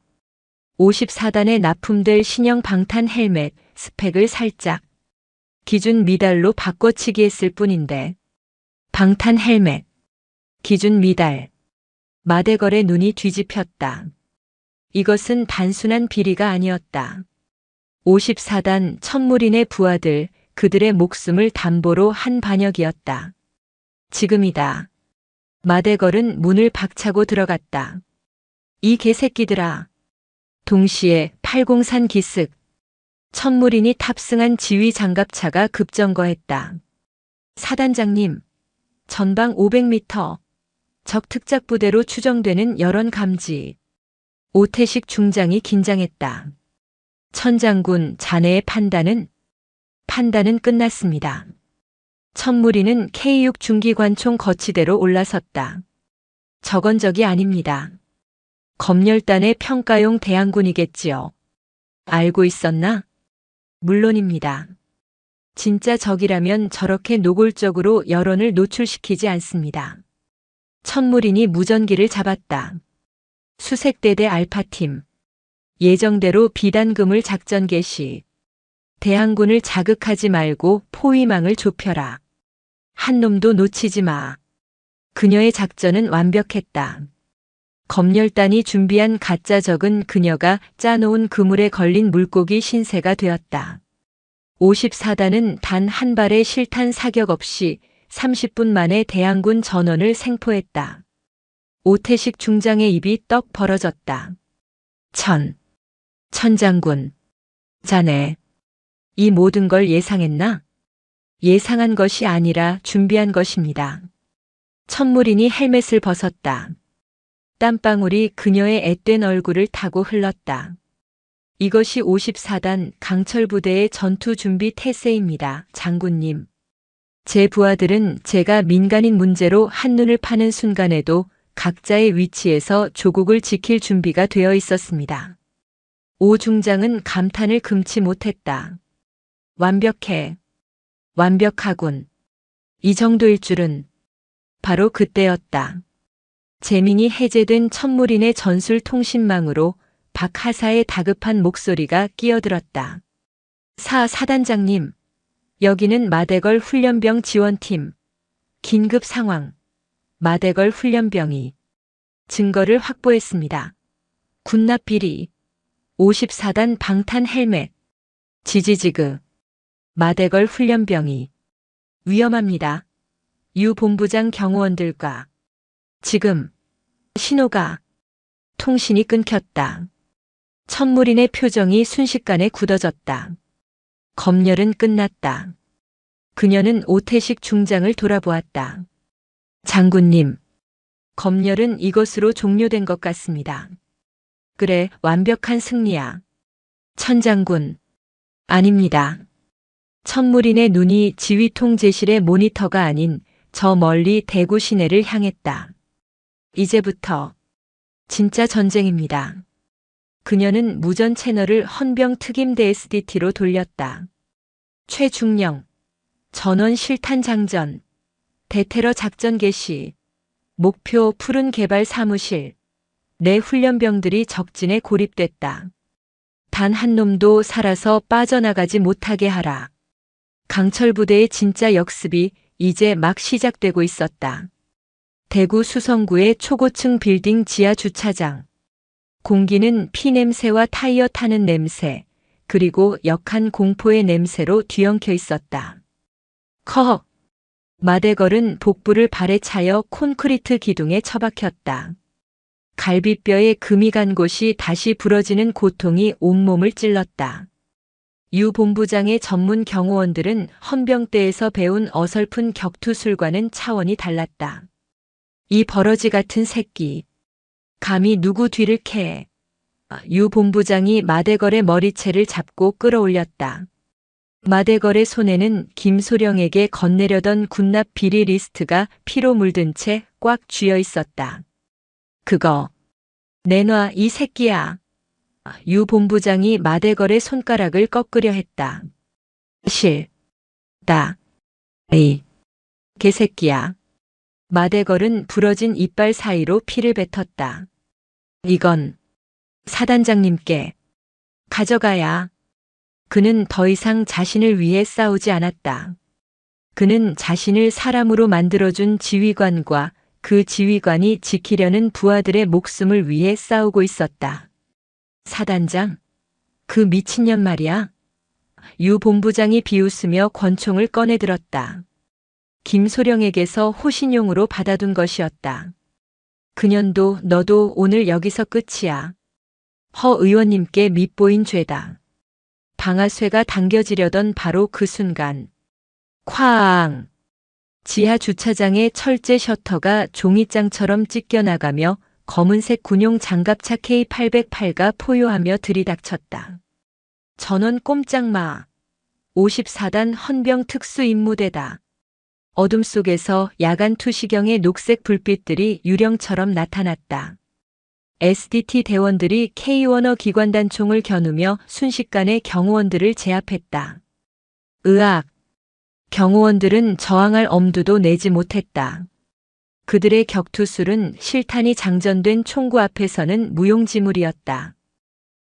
[SPEAKER 1] 54단에 납품될 신형 방탄 헬멧 스펙을 살짝 기준 미달로 바꿔치기 했을 뿐인데. 방탄 헬멧. 기준 미달. 마대걸의 눈이 뒤집혔다. 이것은 단순한 비리가 아니었다. 54단 천무린의 부하들, 그들의 목숨을 담보로 한 반역이었다. 지금이다. 마대걸은 문을 박차고 들어갔다. 이 개새끼들아. 동시에 803 기슭. 천무린이 탑승한 지휘 장갑차가 급정거했다. 사단장님, 전방 500m. 적 특작부대로 추정되는 열원 감지. 오태식 중장이 긴장했다. 천장군, 자네의 판단은 끝났습니다. 천무리는 K6 중기관총 거치대로 올라섰다. 저건 적이 아닙니다. 검열단의 평가용 대항군이겠지요. 알고 있었나? 물론입니다. 진짜 적이라면 저렇게 노골적으로 여론을 노출시키지 않습니다. 천무린이 무전기를 잡았다. 수색대대 알파팀. 예정대로 비단금을 작전 개시. 대항군을 자극하지 말고 포위망을 좁혀라. 한 놈도 놓치지 마. 그녀의 작전은 완벽했다. 검열단이 준비한 가짜 적은 그녀가 짜놓은 그물에 걸린 물고기 신세가 되었다. 54단은 단 한 발의 실탄 사격 없이 30분 만에 대항군 전원을 생포했다. 오태식 중장의 입이 떡 벌어졌다. 천장군. 자네, 이 모든 걸 예상했나? 예상한 것이 아니라 준비한 것입니다. 천무린이 헬멧을 벗었다. 땀방울이 그녀의 앳된 얼굴을 타고 흘렀다. 이것이 54단 강철부대의 전투 준비 태세입니다, 장군님. 제 부하들은 제가 민간인 문제로 한눈을 파는 순간에도 각자의 위치에서 조국을 지킬 준비가 되어 있었습니다. 오 중장은 감탄을 금치 못했다. 완벽해. 완벽하군. 이 정도일 줄은. 바로 그때였다. 재민이 해제된 천무린의 전술 통신망으로 박하사의 다급한 목소리가 끼어들었다. 사단장님, 여기는 마대걸 훈련병 지원팀. 긴급 상황. 마대걸 훈련병이 증거를 확보했습니다. 군납 비리. 54단 방탄 헬멧. 지지지그. 마대걸 훈련병이 위험합니다. 유 본부장 경호원들과 지금 신호가. 통신이 끊겼다. 천무린의 표정이 순식간에 굳어졌다. 검열은 끝났다. 그녀는 오태식 중장을 돌아보았다. 장군님, 검열은 이것으로 종료된 것 같습니다. 그래, 완벽한 승리야. 천장군, 아닙니다. 천무린의 눈이 지휘통제실의 모니터가 아닌 저 멀리 대구 시내를 향했다. 이제부터 진짜 전쟁입니다. 그녀는 무전 채널을 헌병 특임대 SDT로 돌렸다. 최중령, 전원 실탄 장전, 대테러 작전 개시, 목표 푸른 개발 사무실, 내 훈련병들이 적진에 고립됐다. 단 한 놈도 살아서 빠져나가지 못하게 하라. 강철부대의 진짜 역습이 이제 막 시작되고 있었다. 대구 수성구의 초고층 빌딩 지하 주차장. 공기는 피냄새와 타이어 타는 냄새, 그리고 역한 공포의 냄새로 뒤엉켜 있었다. 마대걸은 복부를 발에 차여 콘크리트 기둥에 처박혔다. 갈비뼈에 금이 간 곳이 다시 부러지는 고통이 온몸을 찔렀다. 유 본부장의 전문 경호원들은 헌병대에서 배운 어설픈 격투술과는 차원이 달랐다. 이 버러지 같은 새끼. 감히 누구 뒤를 캐. 유 본부장이 마대걸의 머리채를 잡고 끌어올렸다. 마대걸의 손에는 김소령에게 건네려던 군납 비리 리스트가 피로 물든 채 꽉 쥐어 있었다. 그거 내놔, 이 새끼야. 유 본부장이 마대걸의 손가락을 꺾으려 했다. 이 개새끼야. 마대걸은 부러진 이빨 사이로 피를 뱉었다. 이건 사단장님께 가져가야. 그는 더 이상 자신을 위해 싸우지 않았다. 그는 자신을 사람으로 만들어준 지휘관과 그 지휘관이 지키려는 부하들의 목숨을 위해 싸우고 있었다. 사단장, 그 미친년 말이야. 유 본부장이 비웃으며 권총을 꺼내들었다. 김소령에게서 호신용으로 받아둔 것이었다. 그년도 너도 오늘 여기서 끝이야. 허 의원님께 밉보인 죄다. 방아쇠가 당겨지려던 바로 그 순간. 쾅! 지하 주차장의 철제 셔터가 종이장처럼 찢겨나가며 검은색 군용 장갑차 K808가 포효하며 들이닥쳤다. 전원 꼼짝 마. 54단 헌병 특수임무대다. 어둠 속에서 야간 투시경의 녹색 불빛들이 유령처럼 나타났다. SDT 대원들이 K1어 기관단총을 겨누며 순식간에 경호원들을 제압했다. 으악! 경호원들은 저항할 엄두도 내지 못했다. 그들의 격투술은 실탄이 장전된 총구 앞에서는 무용지물이었다.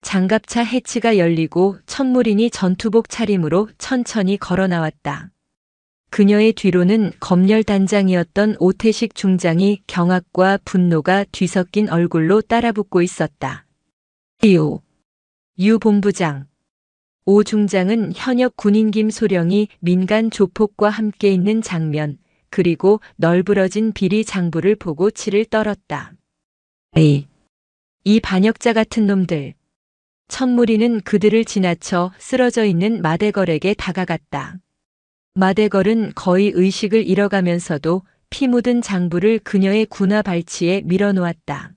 [SPEAKER 1] 장갑차 해치가 열리고 천무린이 전투복 차림으로 천천히 걸어 나왔다. 그녀의 뒤로는 검열단장이었던 오태식 중장이 경악과 분노가 뒤섞인 얼굴로 따라붙고 있었다. 유 본부장. 오 중장은 현역 군인 김소령이 민간 조폭과 함께 있는 장면, 그리고 널브러진 비리 장부를 보고 치를 떨었다. 이 반역자 같은 놈들. 천무리는 그들을 지나쳐 쓰러져 있는 마대걸에게 다가갔다. 마대걸은 거의 의식을 잃어가면서도 피 묻은 장부를 그녀의 군화 발치에 밀어놓았다.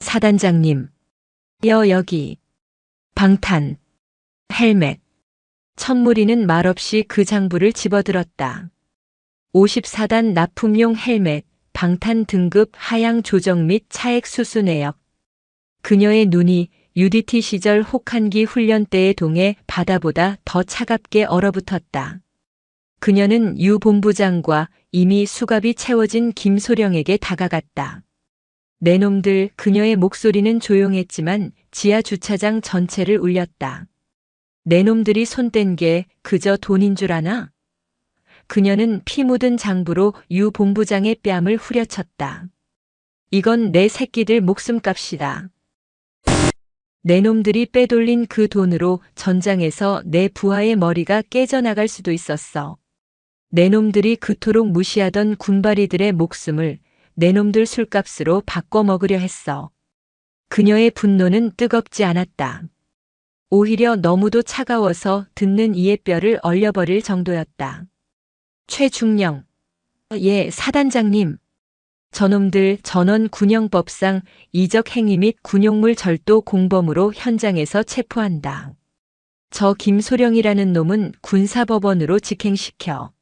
[SPEAKER 1] 사단장님. 여기. 방탄. 헬멧. 천무리는 말없이 그 장부를 집어들었다. 54단 납품용 헬멧, 방탄 등급 하향 조정 및 차액 수수 내역. 그녀의 눈이 UDT 시절 혹한기 훈련 때의 동해 바다보다 더 차갑게 얼어붙었다. 그녀는 유 본부장과 이미 수갑이 채워진 김소령에게 다가갔다. 내 놈들. 그녀의 목소리는 조용했지만 지하 주차장 전체를 울렸다. 내 놈들이 손댄 게 그저 돈인 줄 아나? 그녀는 피 묻은 장부로 유 본부장의 뺨을 후려쳤다. 이건 내 새끼들 목숨값이다. 내 놈들이 빼돌린 그 돈으로 전장에서 내 부하의 머리가 깨져나갈 수도 있었어. 내 놈들이 그토록 무시하던 군바리들의 목숨을 내 놈들 술값으로 바꿔 먹으려 했어. 그녀의 분노는 뜨겁지 않았다. 오히려 너무도 차가워서 듣는 이의 뼈를 얼려버릴 정도였다. 최중령. 예, 사단장님. 저놈들 전원 군형법상 이적 행위 및 군용물 절도 공범으로 현장에서 체포한다. 저 김소령이라는 놈은 군사법원으로 직행시켜.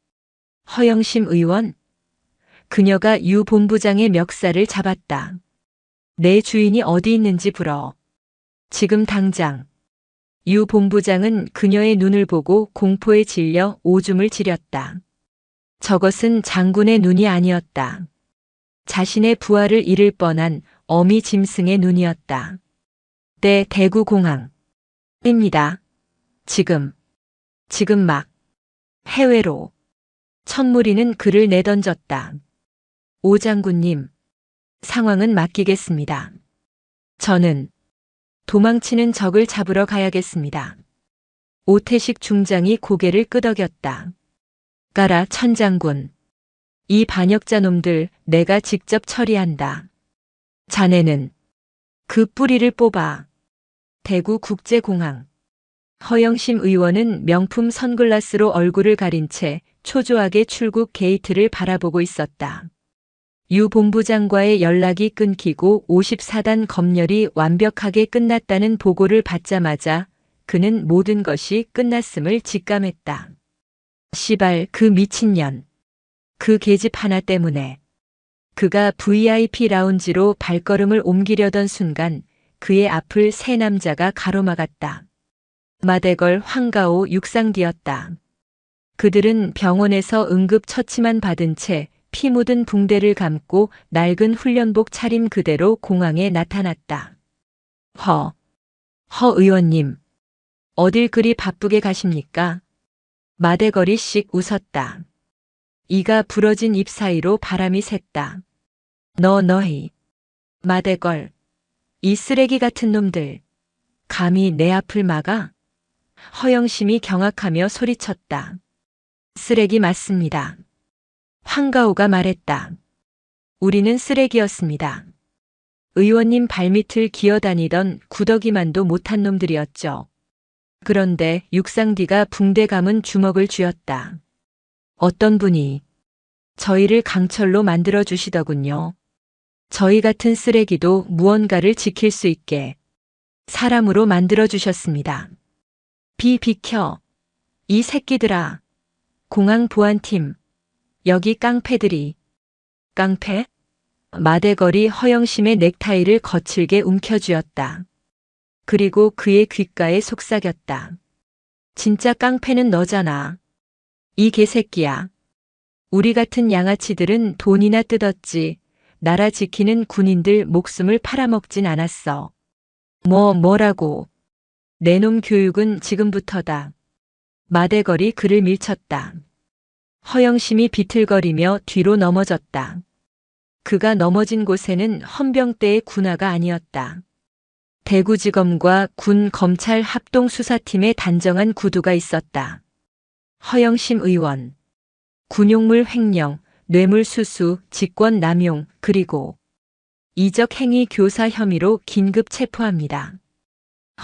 [SPEAKER 1] 허영심 의원. 그녀가 유 본부장의 멱살을 잡았다. 내 주인이 어디 있는지 불어. 지금 당장. 유 본부장은 그녀의 눈을 보고 공포에 질려 오줌을 지렸다. 저것은 장군의 눈이 아니었다. 자신의 부하를 잃을 뻔한 어미 짐승의 눈이었다. 때 대구공항입니다. 지금 막 해외로. 천무리는 그를 내던졌다. 오 장군님, 상황은 맡기겠습니다. 저는 도망치는 적을 잡으러 가야겠습니다. 오태식 중장이 고개를 끄덕였다. 가라, 천장군. 이 반역자 놈들 내가 직접 처리한다. 자네는 그 뿌리를 뽑아. 대구국제공항. 허영심 의원은 명품 선글라스로 얼굴을 가린 채 초조하게 출국 게이트를 바라보고 있었다. 유 본부장과의 연락이 끊기고 54단 검열이 완벽하게 끝났다는 보고를 받자마자 그는 모든 것이 끝났음을 직감했다. 시발, 그 미친년. 그 계집 하나 때문에. 그가 VIP 라운지로 발걸음을 옮기려던 순간 그의 앞을 세 남자가 가로막았다. 마대걸, 황가오, 육상디였다. 그들은 병원에서 응급처치만 받은 채 피 묻은 붕대를 감고 낡은 훈련복 차림 그대로 공항에 나타났다. 허 의원님. 어딜 그리 바쁘게 가십니까? 마대걸이 씩 웃었다. 이가 부러진 입 사이로 바람이 샜다. 너희. 마대걸. 이 쓰레기 같은 놈들. 감히 내 앞을 막아? 허영심이 경악하며 소리쳤다. 쓰레기 맞습니다. 황가오가 말했다. 우리는 쓰레기였습니다. 의원님 발밑을 기어다니던 구더기만도 못한 놈들이었죠. 그런데 육상디가 붕대 감은 주먹을 쥐었다. 어떤 분이 저희를 강철로 만들어 주시더군요. 저희 같은 쓰레기도 무언가를 지킬 수 있게 사람으로 만들어 주셨습니다. 비켜. 이 새끼들아. 공항 보안팀. 여기 깡패들이. 깡패? 마대걸이 허영심의 넥타이를 거칠게 움켜쥐었다. 그리고 그의 귓가에 속삭였다. 진짜 깡패는 너잖아. 이 개새끼야. 우리 같은 양아치들은 돈이나 뜯었지. 나라 지키는 군인들 목숨을 팔아먹진 않았어. 뭐라고. 내 놈 교육은 지금부터다. 마대걸이 그를 밀쳤다. 허영심이 비틀거리며 뒤로 넘어졌다. 그가 넘어진 곳에는 헌병대의 군화가 아니었다. 대구지검과 군 검찰 합동수사팀의 단정한 구두가 있었다. 허영심 의원, 군용물 횡령, 뇌물수수, 직권남용, 그리고 이적행위 교사 혐의로 긴급 체포합니다.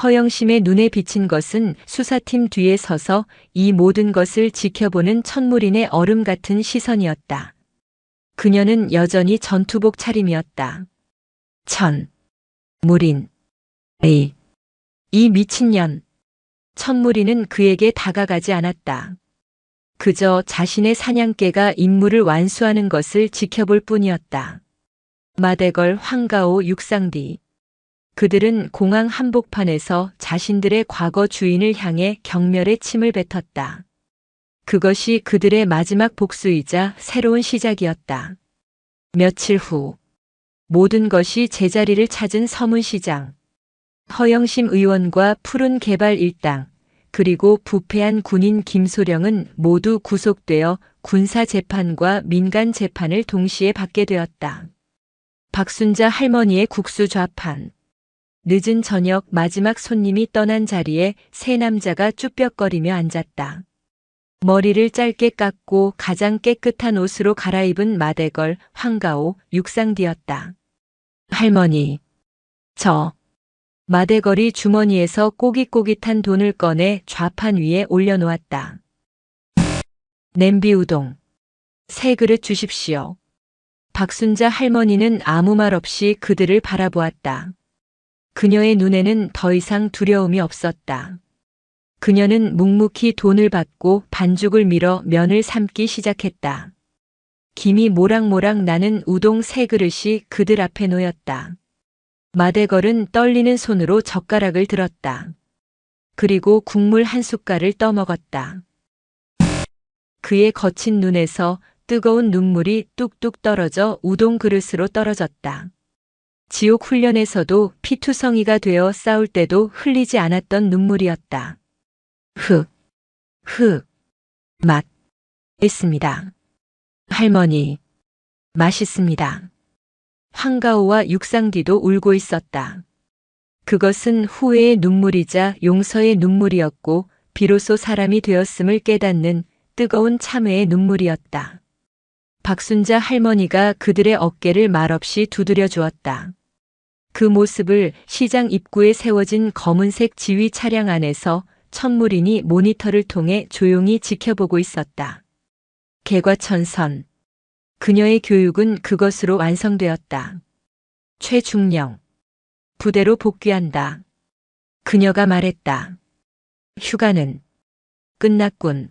[SPEAKER 1] 허영심의 눈에 비친 것은 수사팀 뒤에 서서 이 모든 것을 지켜보는 천무린의 얼음 같은 시선이었다. 그녀는 여전히 전투복 차림이었다. 무린. 이 미친년. 천무린은 그에게 다가가지 않았다. 그저 자신의 사냥개가 임무를 완수하는 것을 지켜볼 뿐이었다. 마대걸, 황가오, 육상디. 그들은 공항 한복판에서 자신들의 과거 주인을 향해 경멸의 침을 뱉었다. 그것이 그들의 마지막 복수이자 새로운 시작이었다. 며칠 후 모든 것이 제자리를 찾은 서문시장. 허영심 의원과 푸른 개발 일당, 그리고 부패한 군인 김소령은 모두 구속되어 군사재판과 민간재판을 동시에 받게 되었다. 박순자 할머니의 국수 좌판. 늦은 저녁 마지막 손님이 떠난 자리에 세 남자가 쭈뼛거리며 앉았다. 머리를 짧게 깎고 가장 깨끗한 옷으로 갈아입은 마대걸, 황가오, 육상디였다. 할머니, 마대걸이 주머니에서 꼬깃꼬깃한 돈을 꺼내 좌판 위에 올려놓았다. 냄비 우동, 3그릇 주십시오. 박순자 할머니는 아무 말 없이 그들을 바라보았다. 그녀의 눈에는 더 이상 두려움이 없었다. 그녀는 묵묵히 돈을 받고 반죽을 밀어 면을 삶기 시작했다. 김이 모락모락 나는 우동 3그릇이 그들 앞에 놓였다. 마대걸은 떨리는 손으로 젓가락을 들었다. 그리고 국물 한 숟갈을 떠먹었다. 그의 거친 눈에서 뜨거운 눈물이 뚝뚝 떨어져 우동 그릇으로 떨어졌다. 지옥 훈련에서도 피투성이가 되어 싸울 때도 흘리지 않았던 눈물이었다. 맛있습니다. 할머니, 맛있습니다. 황가오와 육상디도 울고 있었다. 그것은 후회의 눈물이자 용서의 눈물이었고 비로소 사람이 되었음을 깨닫는 뜨거운 참회의 눈물이었다. 박순자 할머니가 그들의 어깨를 말없이 두드려 주었다. 그 모습을 시장 입구에 세워진 검은색 지휘 차량 안에서 천무린이 모니터를 통해 조용히 지켜보고 있었다. 개과천선. 그녀의 교육은 그것으로 완성되었다. 최중령. 부대로 복귀한다. 그녀가 말했다. 휴가는 끝났군.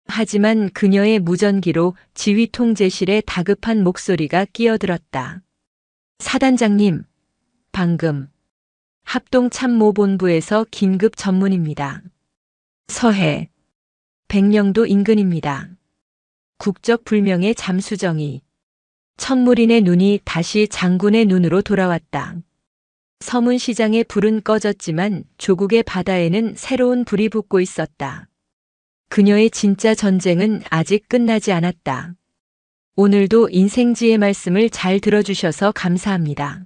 [SPEAKER 1] 하지만 그녀의 무전기로 지휘 통제실에 다급한 목소리가 끼어들었다. 사단장님, 방금 합동참모본부에서 긴급 전문입니다. 서해, 백령도 인근입니다. 국적 불명의 잠수정이. 천무린의 눈이 다시 장군의 눈으로 돌아왔다. 서문시장의 불은 꺼졌지만 조국의 바다에는 새로운 불이 붙고 있었다. 그녀의 진짜 전쟁은 아직 끝나지 않았다. 오늘도 인생지의 말씀을 잘 들어주셔서 감사합니다.